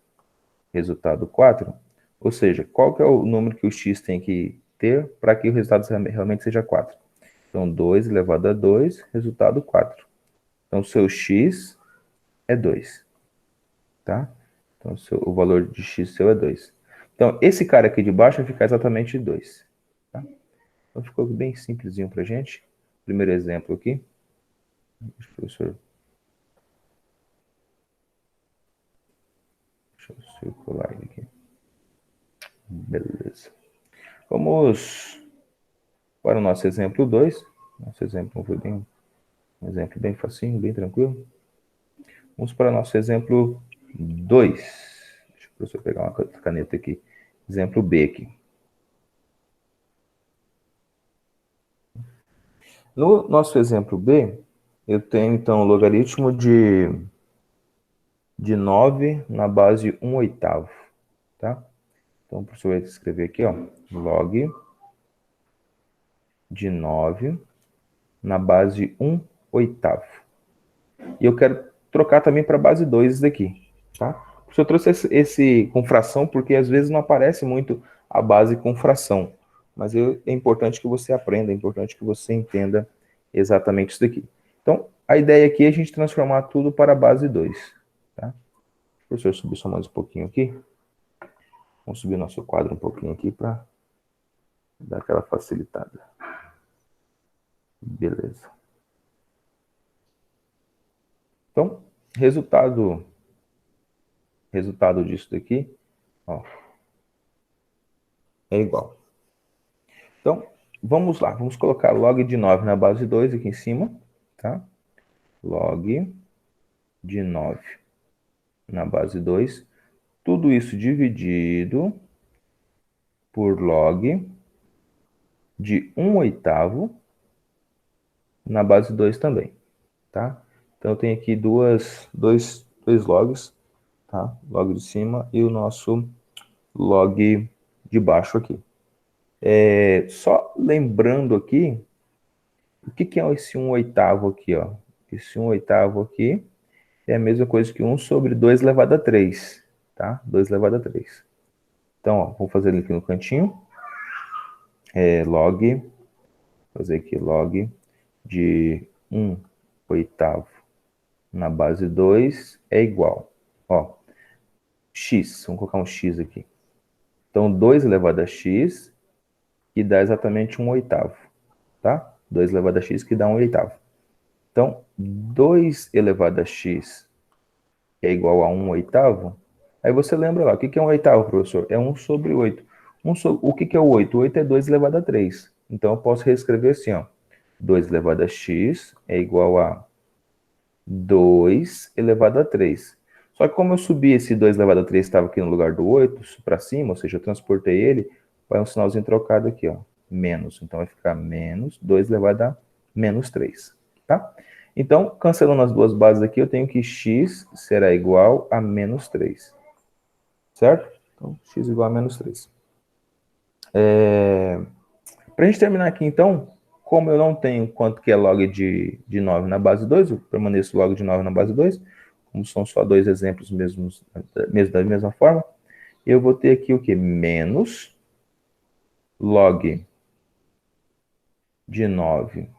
resultado 4. Ou seja, qual que é o número que o x tem que ter para que o resultado realmente seja 4? Então, 2 elevado a 2, resultado 4. Então, seu x é 2. Tá? Então, o valor de x seu é 2. Então, esse cara aqui de baixo vai ficar exatamente 2. Tá? Então, ficou bem simplesinho para a gente. Primeiro exemplo aqui. Professor. Deixa eu circular ele aqui. Beleza. Vamos para o nosso exemplo 2. Nosso exemplo foi um exemplo bem facinho, bem tranquilo. Vamos para o nosso exemplo 2. Deixa o professor pegar uma caneta aqui. Exemplo B aqui. No nosso exemplo B, eu tenho, então, o logaritmo de 9 na base 1/8, tá? Então, o professor vai escrever aqui, ó, log de 9 na base 1/8. E eu quero trocar também para a base 2 isso daqui, tá? O professor trouxe esse com fração porque às vezes não aparece muito a base com fração. Mas é importante que você aprenda, é importante que você entenda exatamente isso daqui. Então, a ideia aqui é a gente transformar tudo para a base 2, tá? Professor, subir só mais um pouquinho aqui. Vamos subir nosso quadro um pouquinho aqui para dar aquela facilitada. Beleza. Então, resultado disso daqui, ó, é igual. Então, vamos lá. Vamos colocar log de 9 na base 2 aqui em cima, tá? Log de 9 na base 2. Tudo isso dividido por log de 1/8 na base 2 também, tá? Então, eu tenho aqui dois logs, tá? Log de cima e o nosso log de baixo aqui. Só lembrando aqui, o que é esse 1/8 aqui, ó? Esse 1/8 aqui é a mesma coisa que 1 sobre 2 elevado a 3, tá? 2 elevado a 3. Então, ó, vamos fazer ele aqui no cantinho. Log, fazer aqui log de 1/8 na base 2 é igual, ó, x, vamos colocar um x aqui. Então, 2 elevado a x, que dá exatamente 1/8, tá? 2 elevado a x, que dá 1/8. Então, 2 elevado a x é igual a 1/8. Aí você lembra lá, o que é 1/8, professor? É 1 sobre 8. O que é o 8? O 8 é 2 elevado a 3. Então, eu posso reescrever assim, ó. 2 elevado a x é igual a 2 elevado a 3. Só que como eu subi esse 2 elevado a 3, estava aqui no lugar do 8, para cima, ou seja, eu transportei ele, vai um sinalzinho trocado aqui, ó, menos. Então, vai ficar menos 2 elevado a menos 3, tá? Então, cancelando as duas bases aqui, eu tenho que x será igual a menos 3, certo? Então, x igual a menos 3. Para a gente terminar aqui, então, como eu não tenho quanto que é log de 9 na base 2, eu permaneço log de 9 na base 2, como são só dois exemplos mesmos da mesma forma, eu vou ter aqui o que? Menos log de 9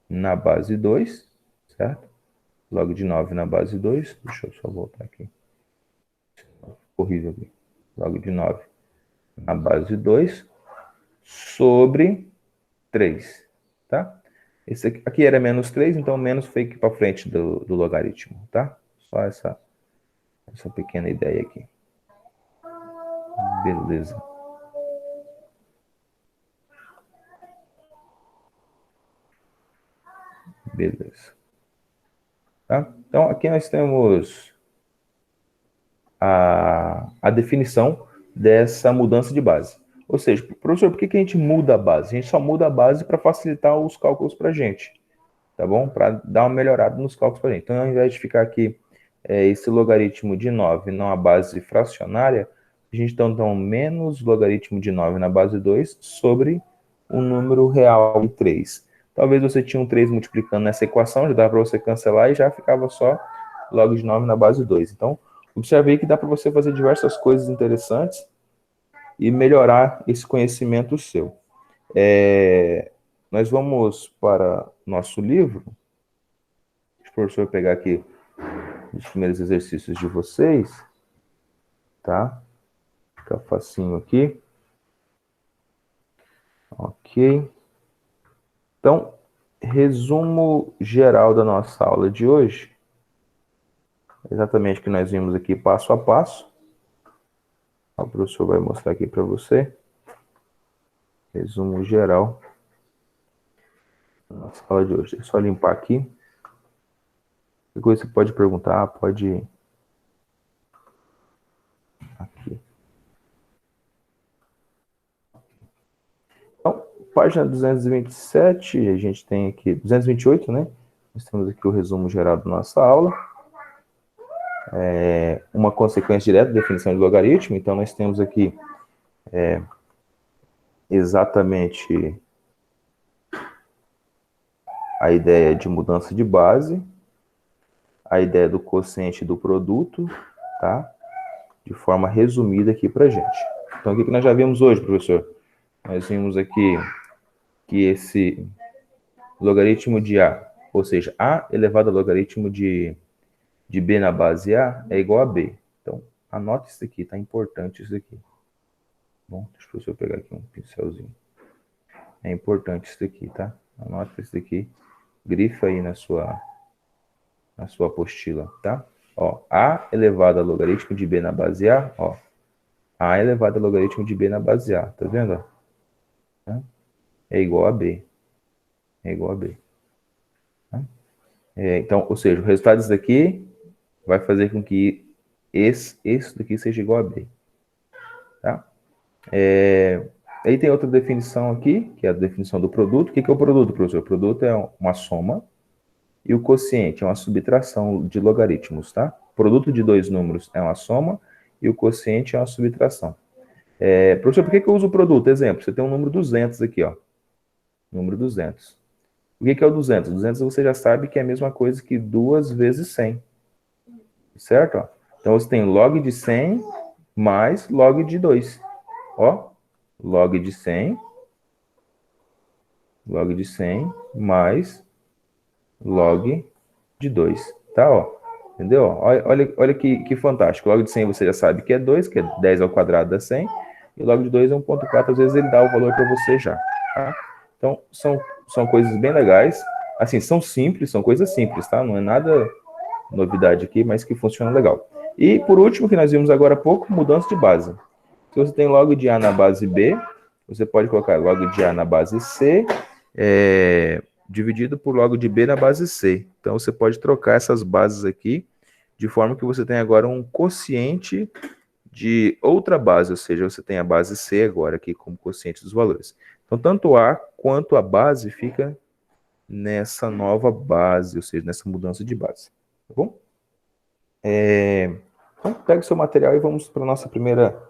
na base 2, certo? Log de 9 na base 2, deixa eu só voltar aqui. Horrível aqui. Log de 9 na base 2 sobre 3, tá? Esse aqui era menos 3, então menos foi aqui para frente do logaritmo, tá? Só essa pequena ideia aqui. Beleza. Beleza. Tá? Então, aqui nós temos a definição dessa mudança de base. Ou seja, professor, por que a gente muda a base? A gente só muda a base para facilitar os cálculos para a gente, tá bom? Para dar uma melhorada nos cálculos para a gente. Então, ao invés de ficar aqui esse logaritmo de 9 não base fracionária, a gente então menos logaritmo de 9 na base 2 sobre o número real de 3. Talvez você tinha um 3 multiplicando nessa equação, já dá para você cancelar e já ficava só log de 9 na base 2. Então, observe aí que dá para você fazer diversas coisas interessantes e melhorar esse conhecimento seu. Nós vamos para nosso livro. Deixa o professor pegar aqui os primeiros exercícios de vocês, tá? Fica facinho aqui. Ok. Então, resumo geral da nossa aula de hoje. Exatamente o que nós vimos aqui passo a passo. O professor vai mostrar aqui para você. Resumo geral da nossa aula de hoje. É só limpar aqui. Qualquer coisa você pode perguntar, pode... Aqui. Então, página 227, a gente tem aqui... 228, né? Nós temos aqui o resumo geral da nossa aula. Uma consequência direta da definição de logaritmo. Então, nós temos aqui exatamente a ideia de mudança de base, a ideia do quociente do produto, tá? De forma resumida aqui para gente. Então, o que nós já vimos hoje, professor? Nós vimos aqui que esse logaritmo de A, ou seja, A elevado ao logaritmo de B na base A é igual a B. Então, anota isso aqui, tá importante isso aqui. Bom, deixa o professor pegar aqui um pincelzinho. É importante isso aqui, tá? Anota isso aqui, grifa aí na sua apostila, tá? Ó, A elevado ao logaritmo de B na base A, ó. A elevado ao logaritmo de B na base A, tá vendo? Tá? é igual a B. É igual a B. Tá? Então, ou seja, o resultado disso daqui vai fazer com que esse daqui seja igual a B. Tá? Aí tem outra definição aqui, que é a definição do produto. O que é o produto, professor? O produto é uma soma e o quociente é uma subtração de logaritmos, tá? O produto de dois números é uma soma e o quociente é uma subtração. Professor, por que eu uso o produto? Exemplo, você tem um número 200 aqui, ó. Número 200. O que é o 200? 200 você já sabe que é a mesma coisa que 2 vezes 100. Certo? Ó. Então você tem log de 100 mais log de 2. Ó, log de 100 mais log de 2. Tá, ó. Entendeu? Olha que fantástico. Log de 100 você já sabe que é 2, que é 10 ao quadrado dá 100. E log de 2 é 1,4. Às vezes ele dá o valor para você já. Tá? Então, são coisas bem legais. Assim, são simples, são coisas simples, tá? Não é nada novidade aqui, mas que funciona legal. E, por último, que nós vimos agora há pouco, mudança de base. Se você tem log de A na base B, você pode colocar log de A na base C, dividido por log de B na base C. Então, você pode trocar essas bases aqui, de forma que você tem agora um quociente de outra base, ou seja, você tem a base C agora aqui como quociente dos valores. Então, tanto A quanto a base fica nessa nova base, ou seja, nessa mudança de base. Tá bom? Então, pega o seu material e vamos para a nossa primeira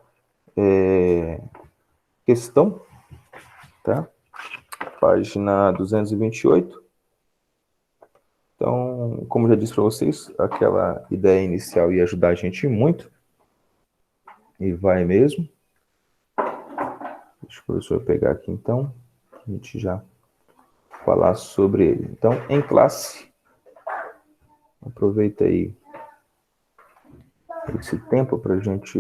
questão, tá? Página 228. Então, como já disse para vocês, aquela ideia inicial ia ajudar a gente muito, e vai mesmo. Deixa o professor pegar aqui, então, a gente já falar sobre ele. Então, em classe, aproveita aí esse tempo para a gente...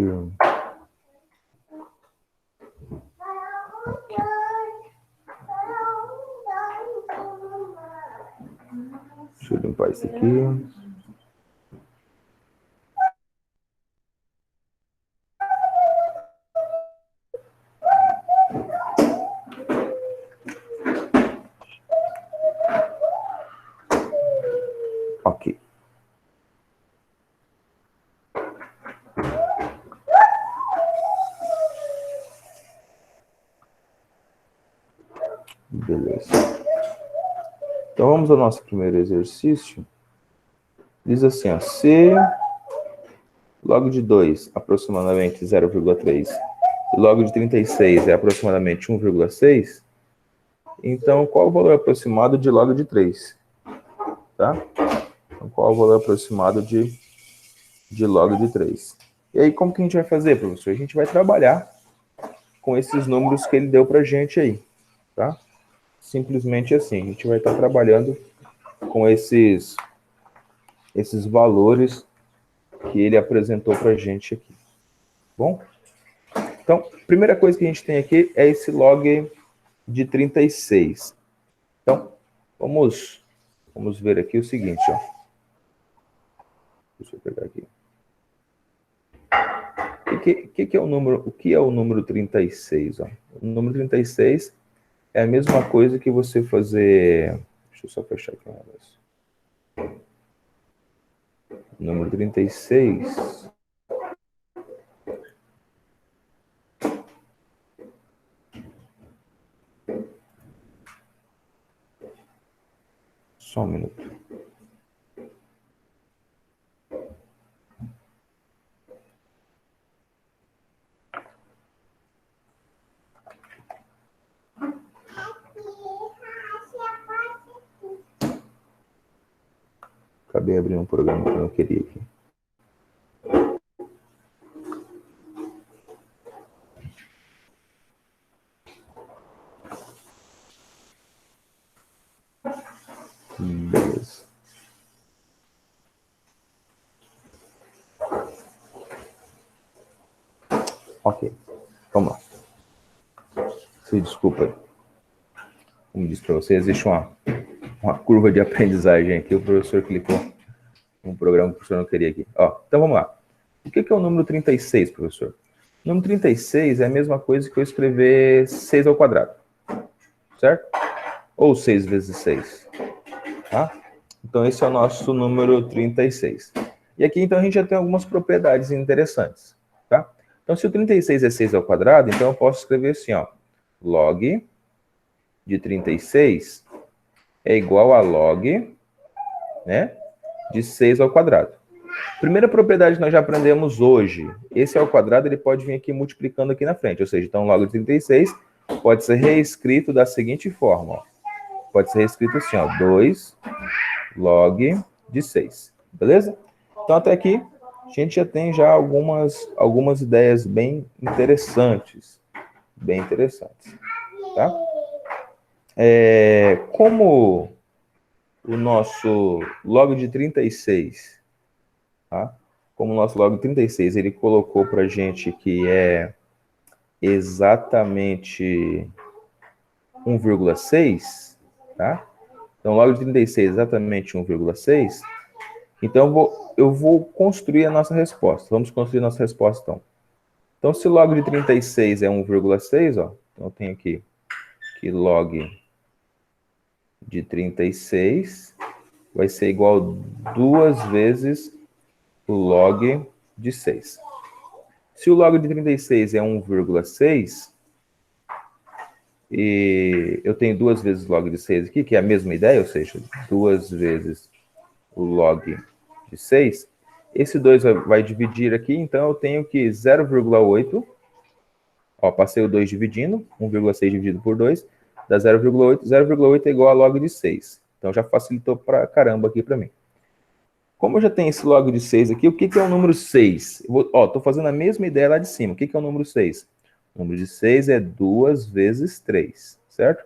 Aqui. Deixa eu limpar isso aqui. Ok. Beleza. Então, vamos ao nosso primeiro exercício. Diz assim, ó, se log de 2 aproximadamente 0,3 e log de 36 é aproximadamente 1,6, então qual o valor aproximado de log de 3? Tá? Então, qual o valor aproximado de log de 3? E aí, como que a gente vai fazer, professor? A gente vai trabalhar com esses números que ele deu pra gente aí, tá? Simplesmente assim, a gente vai estar trabalhando com esses valores que ele apresentou pra gente aqui. Bom? Então, a primeira coisa que a gente tem aqui é esse log de 36. Então, vamos ver aqui o seguinte, ó. Deixa eu pegar aqui. O que é o número 36? Ó? O número 36 é a mesma coisa que você fazer... Deixa eu só fechar aqui um negócio. O número 36... Só um minuto. Acabei abrindo um programa que eu não queria aqui. Beleza. Ok. Vamos lá. Se desculpa. Como disse para vocês, existe uma curva de aprendizagem aqui. O professor clicou um programa que o professor não queria aqui. Ó, então vamos lá. O que é o número 36, professor? O número 36 é a mesma coisa que eu escrever 6 ao quadrado. certo? Ou 6 vezes 6, tá? Então, esse é o nosso número 36. E aqui, então, a gente já tem algumas propriedades interessantes, tá? Então, se o 36 é 6 ao quadrado, então eu posso escrever assim, ó. Log de 36 é igual a log, né, de 6 ao quadrado. Primeira propriedade que nós já aprendemos hoje, esse ao quadrado, ele pode vir aqui multiplicando aqui na frente, ou seja, então log de 36 pode ser reescrito da seguinte forma, ó. Pode ser reescrito assim, ó, 2 log de 6, beleza? Então, até aqui, a gente já tem já algumas ideias bem interessantes, tá? Como o nosso log de 36, tá? Como o nosso log de 36, ele colocou para a gente que é exatamente 1,6, tá? Então, log de 36 é exatamente 1,6. Então, eu vou construir a nossa resposta. Vamos construir a nossa resposta, então. Então, se log de 36 é 1,6, ó, então eu tenho aqui que log de 36 vai ser igual a 2 vezes o log de 6. Se o log de 36 é 1,6, e eu tenho 2 vezes log de 6 aqui, que é a mesma ideia, ou seja, 2 vezes o log de 6, esse 2 vai dividir aqui, então eu tenho que 0,8, ó, passei o 2 dividindo, 1,6 dividido por 2, dá 0,8, 0,8 é igual a log de 6. Então já facilitou pra caramba aqui para mim. Como eu já tenho esse log de 6 aqui, o que é o número 6? Estou fazendo a mesma ideia lá de cima. O que é o número 6? O número de 6 é 2 vezes 3, certo?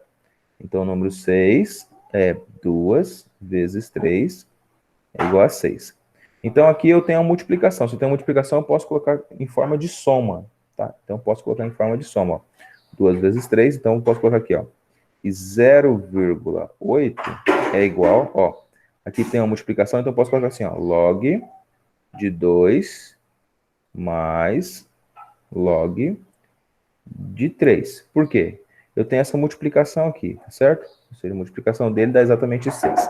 Então, o número 6 é 2 vezes 3 é igual a 6. Então, aqui eu tenho a multiplicação. Se eu tenho a multiplicação, eu posso colocar em forma de soma, tá? Então, eu posso colocar em forma de soma, ó. 2 vezes 3, então eu posso colocar aqui, ó. E 0,8 é igual, ó. Aqui tem uma multiplicação, então eu posso colocar assim, ó. Log de 2 mais log de 3. Por quê? Eu tenho essa multiplicação aqui, certo? Ou seja, a multiplicação dele dá exatamente 6.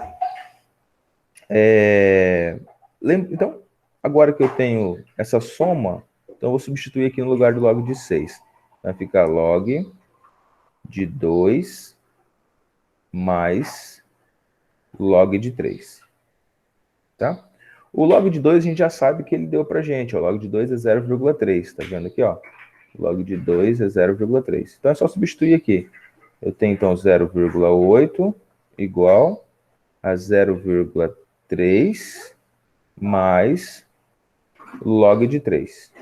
Então, agora que eu tenho essa soma, então eu vou substituir aqui no lugar do log de 6. Vai ficar log de 2 mais log de 3. Tá? O log de 2 a gente já sabe que ele deu pra gente. O log de 2 é 0,3. Tá vendo aqui, ó? O log de 2 é 0,3. Então é só substituir aqui. Eu tenho então 0,8 igual a 0,3 mais log de 3.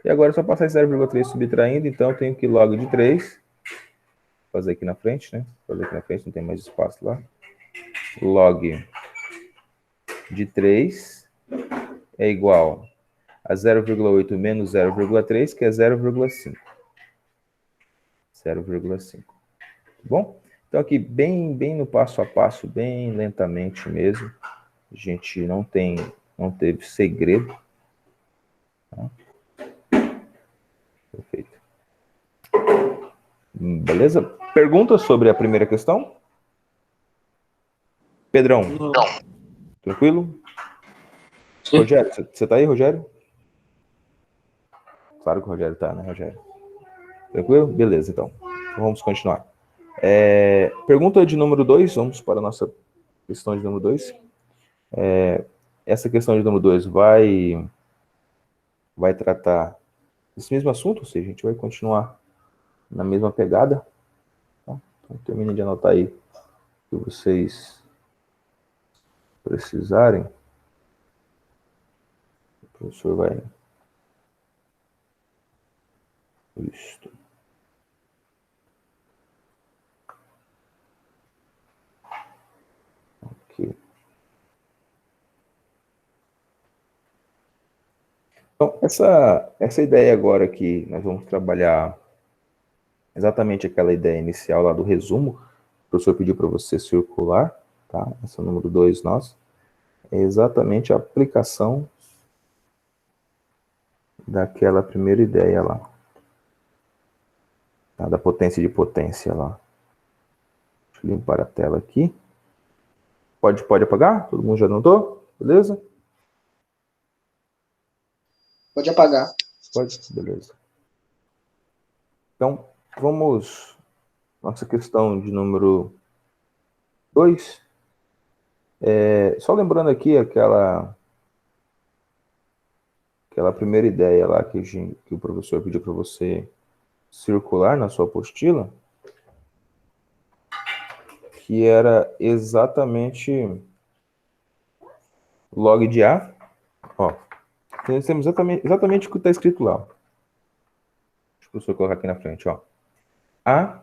E agora é só passar esse 0,3 subtraindo, então eu tenho que log de 3, fazer aqui na frente, né? Fazer aqui na frente, não tem mais espaço lá. Log de 3 é igual a 0,8 menos 0,3, que é 0,5. 0,5. Bom? Então aqui bem no passo a passo, bem lentamente mesmo. A gente não teve segredo. Tá? Perfeito. Beleza? Pergunta sobre a primeira questão? Pedrão? Não. Tranquilo? Sim. Rogério, você tá aí, Rogério? Claro que o Rogério tá, né, Rogério? Tranquilo? Beleza, então. Vamos continuar. Pergunta de número 2, vamos para a nossa questão de número 2. Essa questão de número 2 vai tratar desse mesmo assunto, ou seja, a gente vai continuar na mesma pegada. Tá? Então, termine de anotar aí o que vocês precisarem. O professor vai... Isto. Ok. Então, essa ideia agora que nós vamos trabalhar exatamente aquela ideia inicial lá do resumo, o professor pediu para você circular, tá? Esse é o número 2 nosso. É exatamente a aplicação daquela primeira ideia lá. Tá? Da potência de potência lá. limpar a tela aqui. Pode apagar? Todo mundo já anotou? Beleza? Pode apagar. Pode? Beleza. Então, vamos... Nossa questão de número 2. Só lembrando aqui aquela primeira ideia lá que o professor pediu para você circular na sua apostila, que era exatamente log de A. Ó, temos exatamente o que está escrito lá. Deixa o professor colocar aqui na frente. Ó. A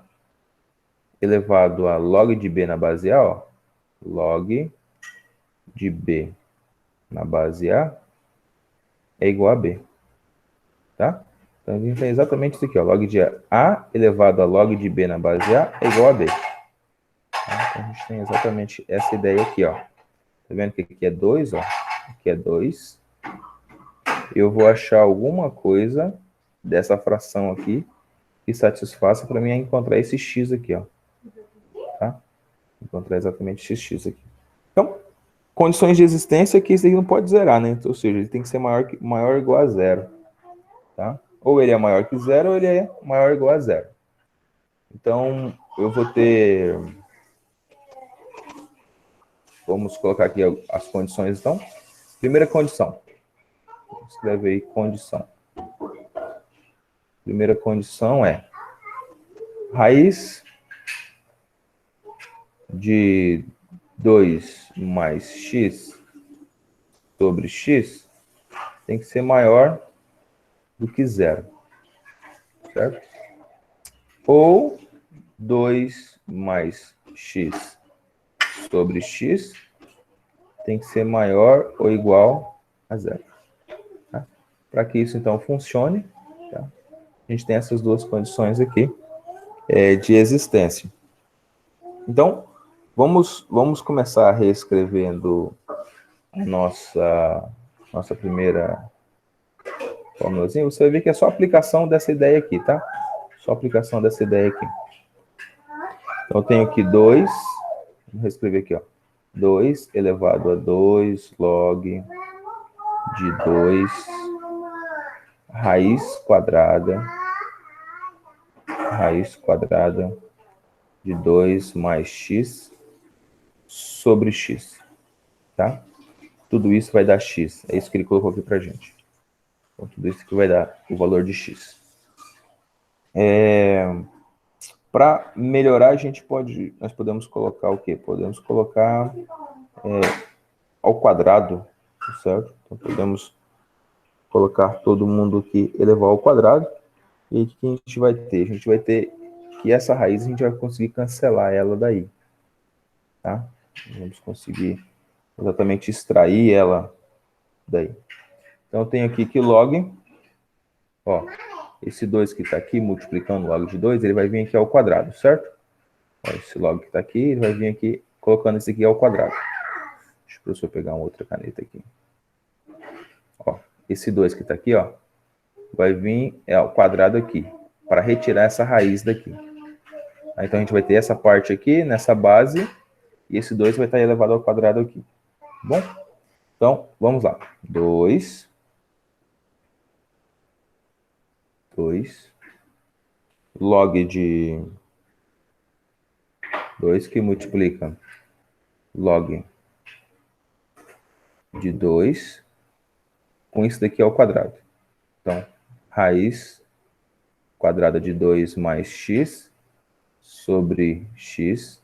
elevado a log de B na base A, ó, log de B na base A é igual a B. Tá? Então, a gente tem exatamente isso aqui, ó. Log de A elevado a log de B na base A é igual a B. Tá? Então, a gente tem exatamente essa ideia aqui, ó. Tá vendo que aqui é 2, ó? Aqui é 2. Eu vou achar alguma coisa dessa fração aqui que satisfaça para mim encontrar esse x aqui, ó. Tá? Encontrar exatamente esse x aqui. Então, condições de existência que isso aqui não pode zerar, né? Ou seja, ele tem que ser maior ou igual a zero. Tá? Ou ele é maior que zero, ou ele é maior ou igual a zero. Então, eu vou ter... Vamos colocar aqui as condições, então. Primeira condição. Escreve aí condição. Primeira condição é raiz de 2 mais x sobre x tem que ser maior do que zero. Certo? Ou 2 mais x sobre x tem que ser maior ou igual a zero. Tá? Para que isso, então, funcione, tá? A gente tem essas duas condições aqui de existência. Então, vamos começar reescrevendo nossa primeira fórmulazinha. Você vai ver que é só aplicação dessa ideia aqui, tá? Só aplicação dessa ideia aqui. Então, eu tenho aqui 2, vou reescrever aqui, ó. 2 elevado a 2 log de 2 raiz quadrada de 2 mais x sobre x, tá? Tudo isso vai dar x. É isso que ele colocou aqui pra gente. Então, tudo isso que vai dar o valor de x. Para melhorar, nós podemos colocar o quê? Podemos colocar ao quadrado, certo? Então, podemos colocar todo mundo aqui, elevar ao quadrado. E o que a gente vai ter? A gente vai ter que essa raiz a gente vai conseguir cancelar ela daí. Tá? Vamos conseguir exatamente extrair ela daí. Então, eu tenho aqui que log, ó, esse 2 que está aqui, multiplicando log de 2, ele vai vir aqui ao quadrado, certo? Ó, esse log que está aqui, ele vai vir aqui, colocando esse aqui ao quadrado. Deixa o professor pegar uma outra caneta aqui. Ó, esse 2 que está aqui, ó, vai vir ao quadrado aqui, para retirar essa raiz daqui. Então, a gente vai ter essa parte aqui, nessa base, e esse 2 vai estar elevado ao quadrado aqui. Bom? Então, vamos lá. 2 log de 2 que multiplica log de 2 com isso daqui ao quadrado. Então, raiz quadrada de 2 mais x sobre x,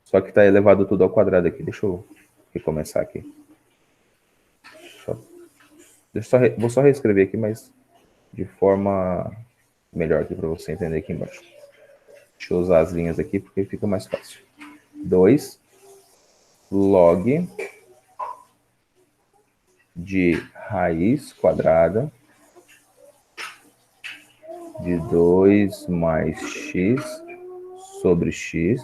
só que está elevado tudo ao quadrado aqui. Deixa eu recomeçar aqui. Vou só reescrever aqui, mas de forma melhor aqui para você entender aqui embaixo. Deixa eu usar as linhas aqui porque fica mais fácil. 2 log de raiz quadrada de 2 mais x sobre x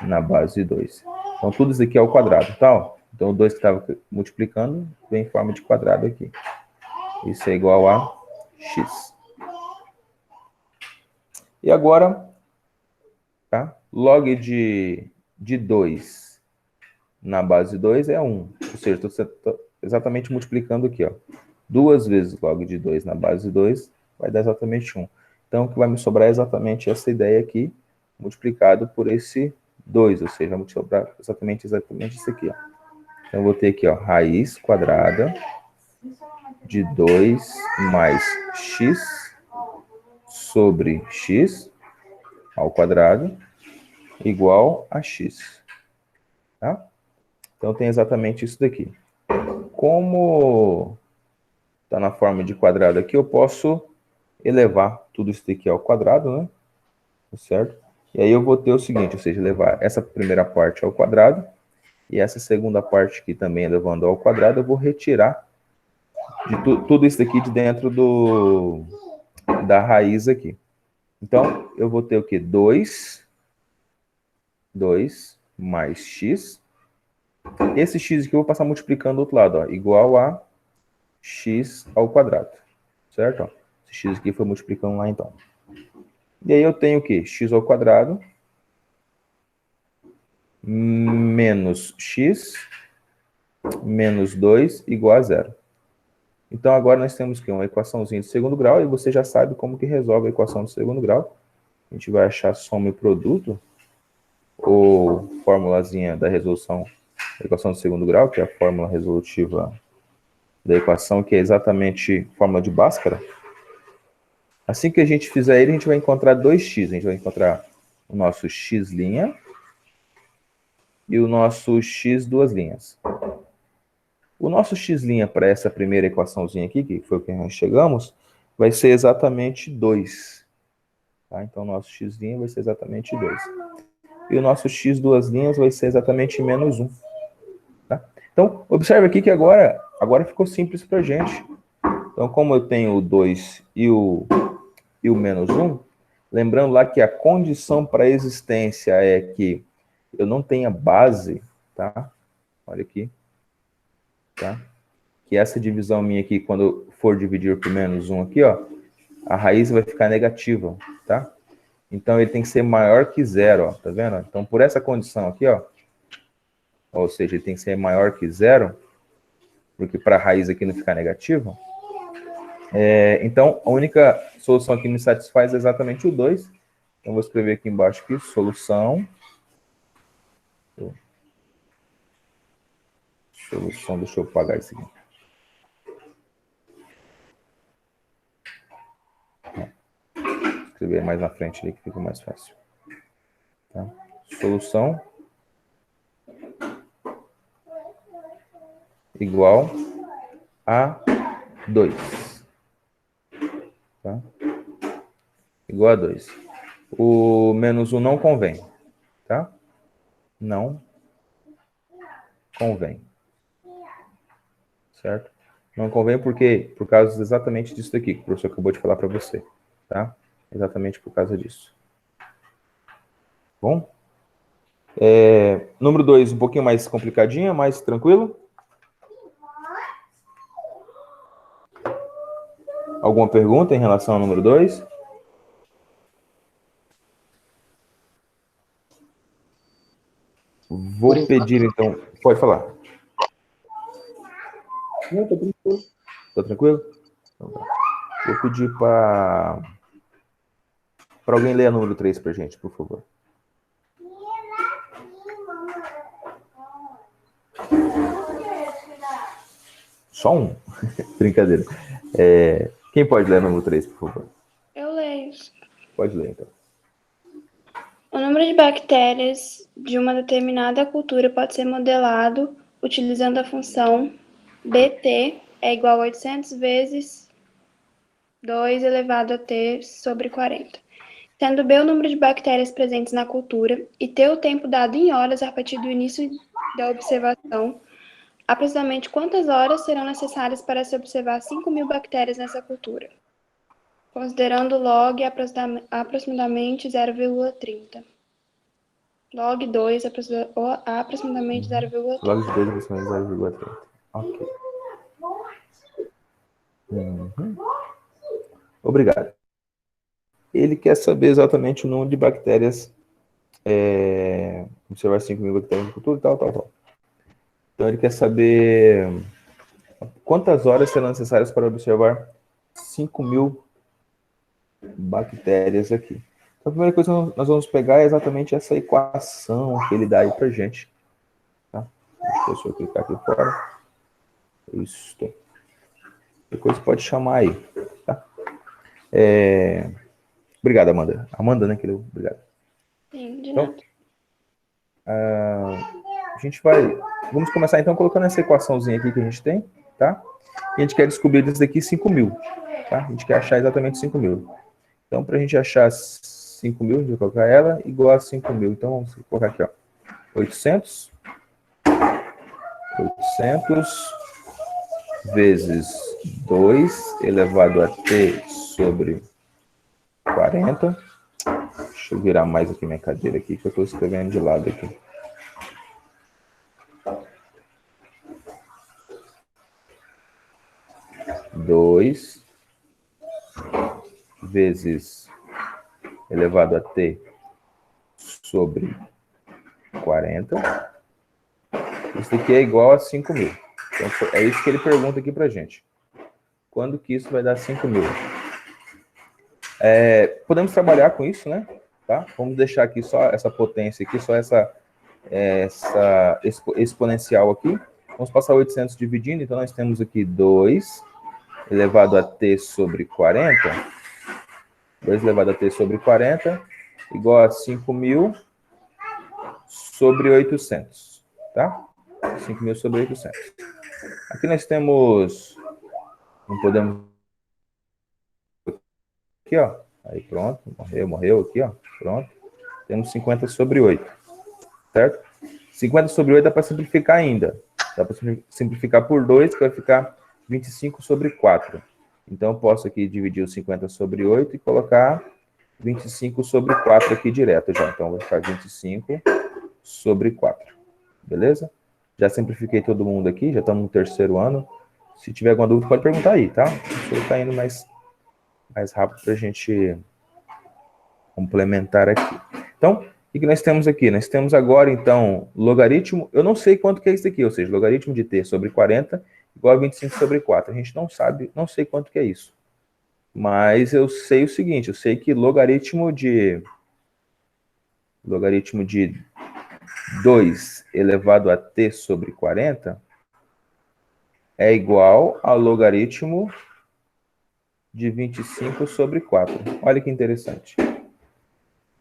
na base de 2. Então, tudo isso aqui é o quadrado, tá? Então, o 2 que estava multiplicando vem em forma de quadrado aqui. Isso é igual a x. E agora, tá? Log de 2 na base 2 é 1. Ou seja, estou exatamente multiplicando aqui, ó. 2 vezes log de 2 na base 2 vai dar exatamente 1. Então, o que vai me sobrar é exatamente essa ideia aqui, multiplicado por esse 2, ou seja, vai me sobrar exatamente isso aqui, ó. Então, eu vou ter aqui, ó, raiz quadrada de 2 mais x sobre x ao quadrado igual a x, tá? Então, tem exatamente isso daqui. Como está na forma de quadrado aqui, eu posso elevar tudo isso daqui ao quadrado, né? Certo? E aí eu vou ter o seguinte, ou seja, levar essa primeira parte ao quadrado e essa segunda parte aqui também elevando ao quadrado, eu vou retirar de tudo isso daqui de dentro da raiz aqui. Então, eu vou ter o quê? 2 mais x. Esse x aqui eu vou passar multiplicando do outro lado, ó, igual a x ao quadrado. Certo? Ó, esse x aqui foi multiplicando lá, então. E aí eu tenho o quê? X ao quadrado menos x menos 2 igual a zero. Então, agora nós temos que uma equaçãozinha de segundo grau, e você já sabe como que resolve a equação de segundo grau. A gente vai achar soma e produto, ou formulazinha da resolução da equação de segundo grau, que é a fórmula resolutiva da equação, que é exatamente fórmula de Bhaskara. Assim que a gente fizer ele, a gente vai encontrar 2x. A gente vai encontrar o nosso x' e o nosso x duas linhas. O nosso x' para essa primeira equaçãozinha aqui, que foi o que nós chegamos, vai ser exatamente 2. Tá? Então, o nosso x' vai ser exatamente 2. E o nosso x duas linhas vai ser exatamente menos 1. Tá? Então, observe aqui que agora ficou simples para a gente. Então, como eu tenho o 2 e o menos 1, lembrando lá que a condição para a existência é que eu não tenha base, tá? Olha aqui, tá? Que essa divisão minha aqui, quando eu for dividir por menos 1 aqui, ó, a raiz vai ficar negativa, tá? Então, ele tem que ser maior que zero, ó, tá vendo? Então, por essa condição aqui, ó, ou seja, ele tem que ser maior que zero, porque para a raiz aqui não ficar negativa, então, a única solução que me satisfaz é exatamente o 2. Então, vou escrever aqui embaixo aqui, solução, deixa eu apagar isso aqui. Vou escrever mais na frente ali, que fica mais fácil. Tá? Solução igual a 2. Tá? Igual a 2. O menos 1 não convém. Tá? Não convém. Certo? Não convém porque, por causa exatamente disso daqui, que o professor acabou de falar para você. Tá? Exatamente por causa disso. Bom? Número 2, um pouquinho mais complicadinha, mais tranquilo? Alguma pergunta em relação ao número 2? Vou pedir, então... Pode falar. Não, tô tranquilo. Tá tranquilo? Então, tá. Vou pedir para alguém ler a número 3 para gente, por favor. Só um? Brincadeira. Quem pode ler a número 3, por favor? Eu leio. Pode ler, então. O número de bactérias de uma determinada cultura pode ser modelado utilizando a função bt é igual a 800 vezes 2 elevado a t sobre 40. Sendo b o número de bactérias presentes na cultura e t o tempo dado em horas a partir do início da observação, aproximadamente quantas horas serão necessárias para se observar 5.000 bactérias nessa cultura? Considerando log aproximadamente 0,30. Log 2 aproximadamente 0,30. Log de 2 aproximadamente 0,30. Ok. Obrigado. Ele quer saber exatamente o número de bactérias observar 5.000 bactérias de cultura, tal. Então, ele quer saber quantas horas serão necessárias para observar 5.000 bactérias aqui. Então, a primeira coisa que nós vamos pegar é exatamente essa equação que ele dá aí para gente. Tá? Deixa eu clicar aqui fora. Isso. Depois pode chamar aí. Tá? Obrigado, Amanda. Amanda, né? Obrigado. Sim, de Então, nada. a gente vai... Vamos começar, então, colocando essa equaçãozinha aqui que a gente tem, tá? E a gente quer descobrir disso daqui 5.000, tá? A gente quer achar exatamente 5.000. Então, para a gente achar 5.000, a gente vai colocar ela igual a 5.000. Então, vamos colocar aqui, ó. 800 vezes 2 elevado a t sobre 40. Deixa eu virar mais aqui minha cadeira aqui, que eu estou escrevendo de lado aqui. Dois vezes elevado a t sobre 40. Isso aqui é igual a 5.000. Então, é isso que ele pergunta aqui pra gente. Quando que isso vai dar 5.000? Podemos trabalhar com isso, né? Tá? Vamos deixar aqui só essa potência aqui, só essa exponencial aqui. Vamos passar 800 dividindo, então nós temos aqui 2 elevado a t sobre 40. 2 elevado a t sobre 40 igual a 5.000 sobre 800, tá? 5.000 sobre 800. Aqui nós temos... Não podemos... Aqui, ó. Aí, pronto. Morreu aqui, ó. Pronto. Temos 50 sobre 8. Certo? 50 sobre 8 dá para simplificar ainda. Dá para simplificar por 2, que vai ficar 25 sobre 4. Então, eu posso aqui dividir os 50 sobre 8 e colocar 25 sobre 4 aqui direto já. Então, vai ficar 25 sobre 4. Beleza? Já simplifiquei todo mundo aqui, já estamos no terceiro ano. Se tiver alguma dúvida, pode perguntar aí, tá? Estou está indo mais rápido para a gente complementar aqui. Então, o que nós temos aqui? Nós temos agora, então, logaritmo... Eu não sei quanto que é isso aqui, ou seja, logaritmo de t sobre 40 igual a 25 sobre 4. A gente não sabe, não sei quanto que é isso. Mas eu sei o seguinte, eu sei que logaritmo de 2 elevado a t sobre 40 é igual ao logaritmo de 25 sobre 4. Olha que interessante.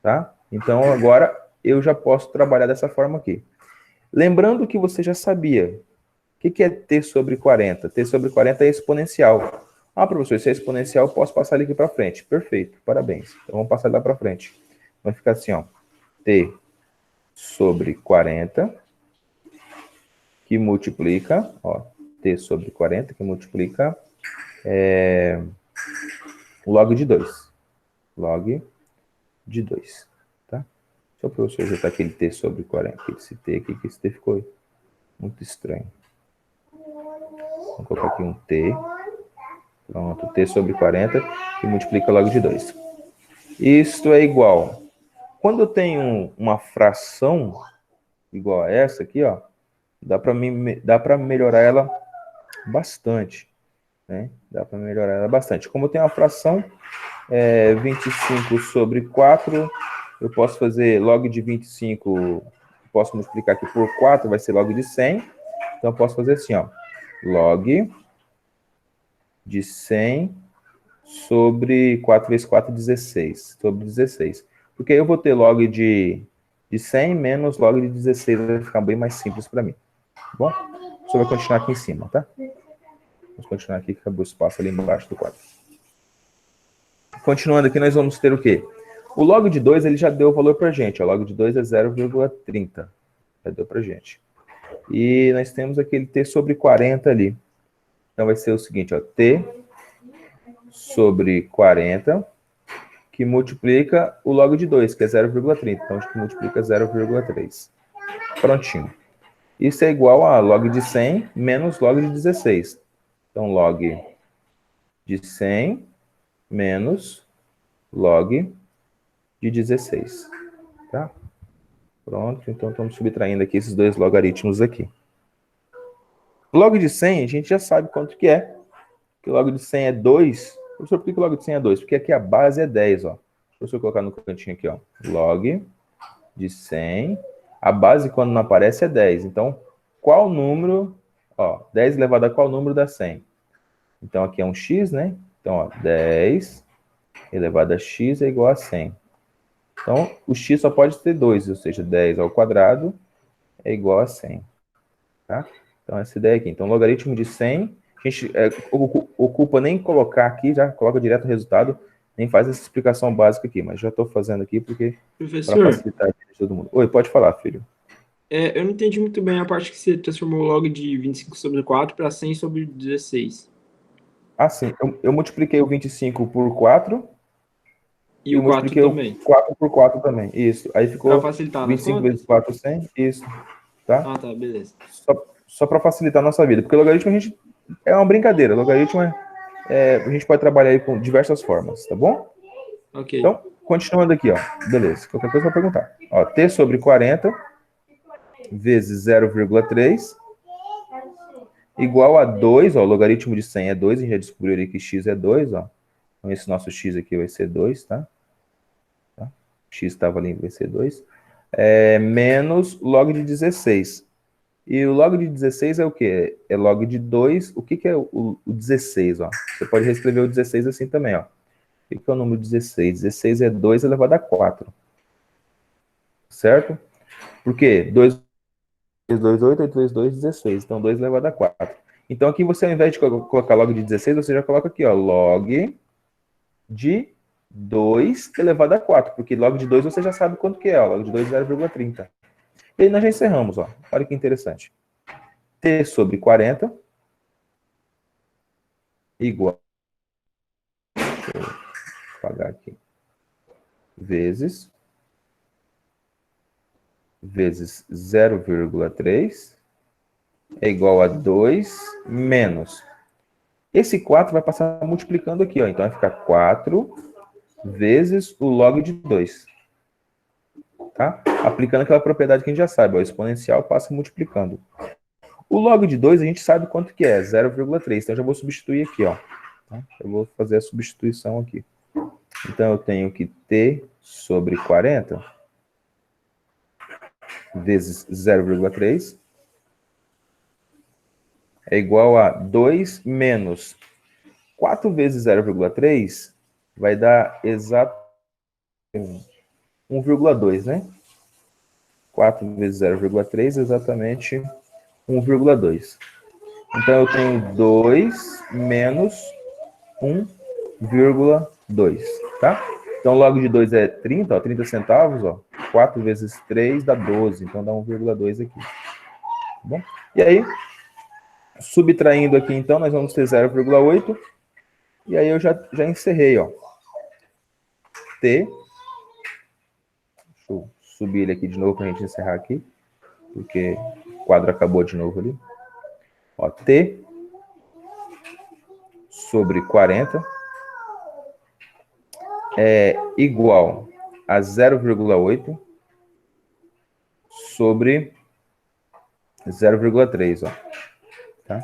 Tá? Então, agora eu já posso trabalhar dessa forma aqui. Lembrando que você já sabia. O que é t sobre 40? T sobre 40 é exponencial. Ah, professor, se é exponencial, eu posso passar ele aqui para frente. Perfeito, parabéns. Então, vamos passar lá para frente. Vai ficar assim, ó. T sobre 40, que multiplica, ó, t sobre 40, que multiplica log de 2. Log de 2, tá? Deixa o professor ajeitar aquele t sobre 40, esse t aqui, que esse t ficou muito estranho. Vou colocar aqui um t. Pronto, t sobre 40, que multiplica log de 2. Isto é igual. Quando eu tenho uma fração igual a essa aqui, ó, dá para melhorar ela bastante, né? Dá para melhorar ela bastante. Como eu tenho uma fração 25 sobre 4, eu posso fazer log de 25, posso multiplicar aqui por 4, vai ser log de 100. Então, eu posso fazer assim, ó, log de 100 sobre 4 vezes 4, 16. Sobre 16. Porque aí eu vou ter log de 100 menos log de 16. Vai ficar bem mais simples para mim. Tá bom? Só vai continuar aqui em cima, tá? Vamos continuar aqui, que acabou o espaço ali embaixo do quadro. Continuando aqui, nós vamos ter o quê? O log de 2, ele já deu o valor para a gente. O log de 2 é 0,30. Já deu para a gente. E nós temos aquele t sobre 40 ali. Então, vai ser o seguinte, ó. T sobre 40, que multiplica o log de 2, que é 0,30. Então, a gente multiplica 0,3. Prontinho. Isso é igual a log de 100 menos log de 16. Então, log de 100 menos log de 16. Tá? Pronto, então estamos subtraindo aqui esses dois logaritmos aqui. Log de 100, a gente já sabe quanto que é. Que log de 100 é 2. Professor, por que log de 100 é 2? Porque aqui a base é 10, ó. Deixa eu colocar no cantinho aqui, ó. Log de 100. A base, quando não aparece, é 10. Então, qual número... Ó, 10 elevado a qual número dá 100? Então, aqui é um x, né? Então, ó, 10 elevado a x é igual a 100. Então, o x só pode ter 2, ou seja, 10 ao quadrado é igual a 100. Tá? Então, essa ideia aqui. Então, logaritmo de 100, a gente ocupa nem colocar aqui, já coloca direto o resultado, nem faz essa explicação básica aqui, mas já estou fazendo aqui porque para Professor, facilitar a vida de todo mundo. Oi, pode falar, filho. eu não entendi muito bem a parte que você transformou o log de 25 sobre 4 para 100 sobre 16. Ah, sim. Eu multipliquei o 25 por 4 E e o 4 multipliquei também. o 4 por 4 também. Isso. Aí Para ficou facilitar nas 25 vezes contas? 4, 100. Isso. Tá? Ah, tá, beleza. Só para facilitar a nossa vida. Porque logaritmo a gente é uma brincadeira. Logaritmo a gente pode trabalhar aí com diversas formas, tá bom? Ok. Então, continuando aqui, ó. Beleza. Qualquer coisa para perguntar. Ó, t sobre 40 vezes 0,3 igual a 2, ó. O logaritmo de 100 é 2. A gente já descobriu ali que x é 2, ó. Então, esse nosso x aqui vai ser 2, tá? X estava ali, vai ser 2. Menos log de 16. E o log de 16 é o quê? É log de 2. O que é o 16, ó? Você pode reescrever o 16 assim também, ó. O que é o número 16? 16 é 2 elevado a 4. Certo? Por quê? 2, 2, 8, 8 vezes 2, 16. Então, 2 elevado a 4. Então, aqui você, ao invés de colocar log de 16, você já coloca aqui, ó, log de 2 elevado a 4. Porque log de 2 você já sabe quanto que é, ó. Log de 2 é 0,30. E aí nós já encerramos, ó. Olha que interessante. T sobre 40 igual... Deixa eu apagar aqui. Vezes 0,3 é igual a 2 menos. Esse 4 vai passar multiplicando aqui, ó. Então vai ficar 4 vezes o log de 2. Tá? Aplicando aquela propriedade que a gente já sabe, ó. O exponencial passa multiplicando. O log de 2 a gente sabe quanto que é, 0,3. Então eu já vou substituir aqui, ó. Eu vou fazer a substituição aqui. Então eu tenho que t sobre 40 vezes 0,3 é igual a 2 menos 4 vezes 0,3 vai dar exato 1,2, né? 4 vezes 0,3 é exatamente 1,2. Então eu tenho 2 menos 1,2, tá? Então log de 2 é 30, ó, 30 centavos, ó. 4 vezes 3 dá 12, então dá 1,2 aqui. Tá bom? E aí, subtraindo aqui, então, nós vamos ter 0,8. E aí eu já encerrei, ó. T. Deixa eu subir ele aqui de novo para a gente encerrar aqui. Porque o quadro acabou de novo ali. Ó, T sobre 40 é igual a 0,8 sobre 0,3, ó. Tá?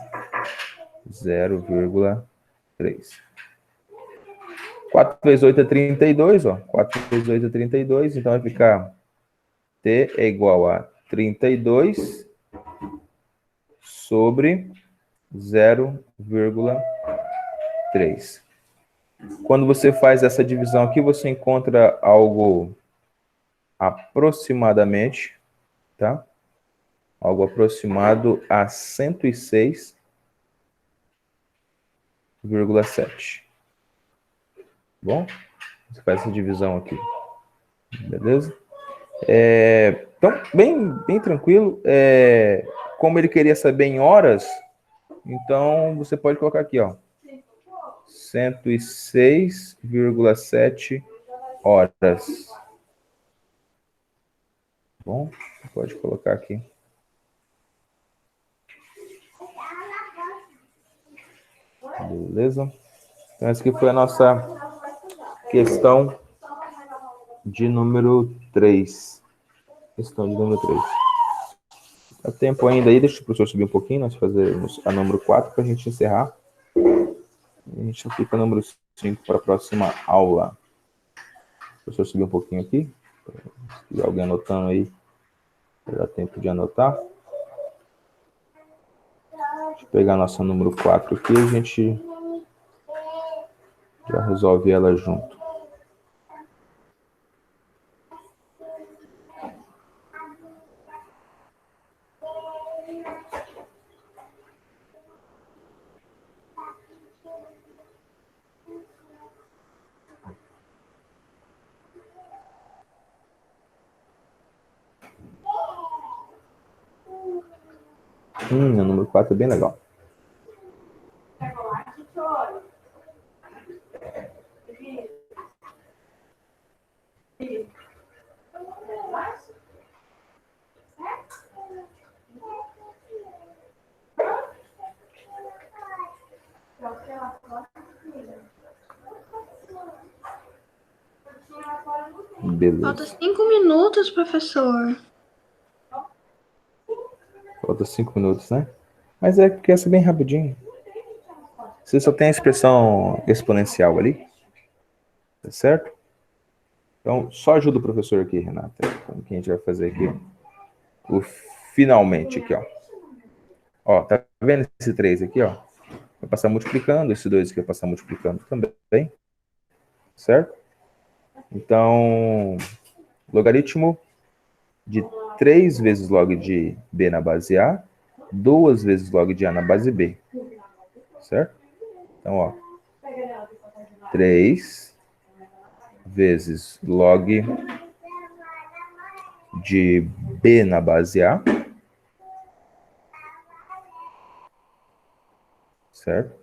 0,3. 4 vezes 8 é 32, ó. 4 vezes 8 é 32, então vai ficar T é igual a 32 sobre 0,3. Quando você faz essa divisão aqui, você encontra algo aproximadamente, tá? Algo aproximado a 106,7. Bom? Você faz essa divisão aqui. Beleza? Então, bem tranquilo. Como ele queria saber em horas, então você pode colocar aqui, ó. 106,7 horas. Bom, pode colocar aqui. Beleza? Então, essa aqui foi a nossa questão de número 3. Questão de número 3. Dá tempo ainda aí, deixa o professor subir um pouquinho, nós fazemos a número 4 para a gente encerrar. E a gente fica no número 5 para a próxima aula. O professor subir um pouquinho aqui. Se tiver alguém anotando aí, dá tempo de anotar. Deixa eu pegar a nossa número 4 aqui e a gente já resolve ela junto. O número 4 é bem legal. Falta Beleza. 5 minutos, professor. Falta 5 minutos, né? Mas é porque essa é bem rapidinho. Você só tem a expressão exponencial ali, tá certo? Então, só ajuda o professor aqui, Renata. Como que a gente vai fazer aqui? O finalmente aqui, ó. Ó, tá vendo esse 3 aqui, ó? Vai passar multiplicando, esse 2 aqui vai passar multiplicando também, certo? Então, logaritmo de 3 vezes log de b na base A, 2 vezes log de A na base B, certo? Então, ó, 3 vezes log de b na base A, certo?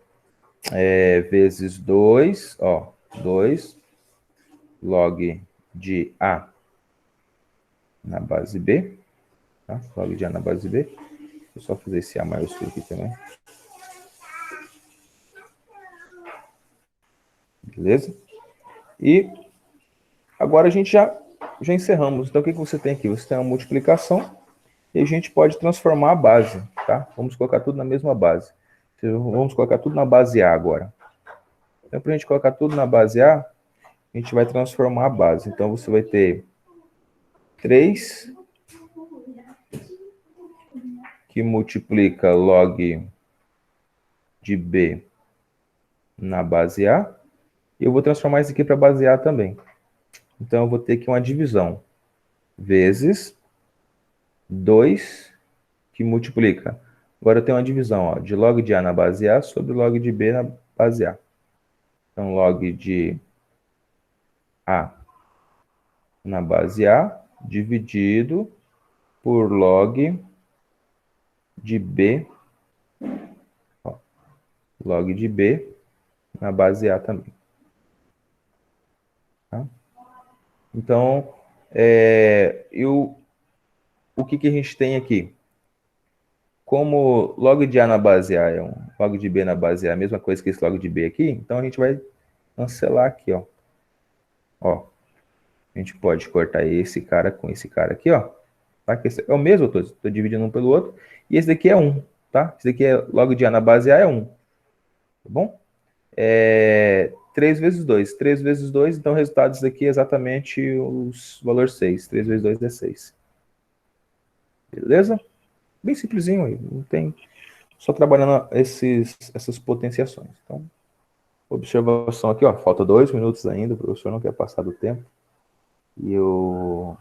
Vezes 2, ó, 2 log de A na base B, tá? Log de A na base B. Deixa eu só fazer esse A maiúsculo aqui também. Beleza? E agora a gente já encerramos. Então, o que você tem aqui? Você tem uma multiplicação e a gente pode transformar a base, tá? Vamos colocar tudo na mesma base. Vamos colocar tudo na base A agora. Então, para a gente colocar tudo na base A, a gente vai transformar a base. Então, você vai ter 3 que multiplica log de B na base A. E eu vou transformar isso aqui para base A também. Então, eu vou ter aqui uma divisão. Vezes 2 que multiplica. Agora eu tenho uma divisão, ó, de log de A na base A sobre log de B na base A. Então, log de A na base A dividido por log de B, ó, log de B na base A também. Tá? Então, o que a gente tem aqui? Como log de A na base A é log de B na base A é a mesma coisa que esse log de B aqui, então a gente vai cancelar aqui, ó. Ó, a gente pode cortar esse cara com esse cara aqui, ó. Tá? Que esse é o mesmo, eu tô dividindo um pelo outro. E esse daqui é 1, tá? Esse daqui é log de A na base A é 1. Tá bom? 3 vezes 2. 3 vezes 2, então o resultado disso daqui é exatamente o valor 6. 3 vezes 2 é 6. Beleza? Bem simplesinho aí. Não tem... Só trabalhando essas potenciações. Então, observação aqui, ó. Falta 2 minutos ainda. O professor não quer passar do tempo. E eu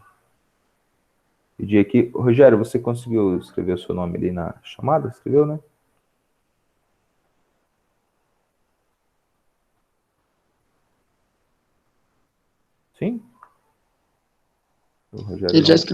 pedi aqui. Rogério, você conseguiu escrever o seu nome ali na chamada? Escreveu, né? Sim? O Rogério Ele já não. escreveu.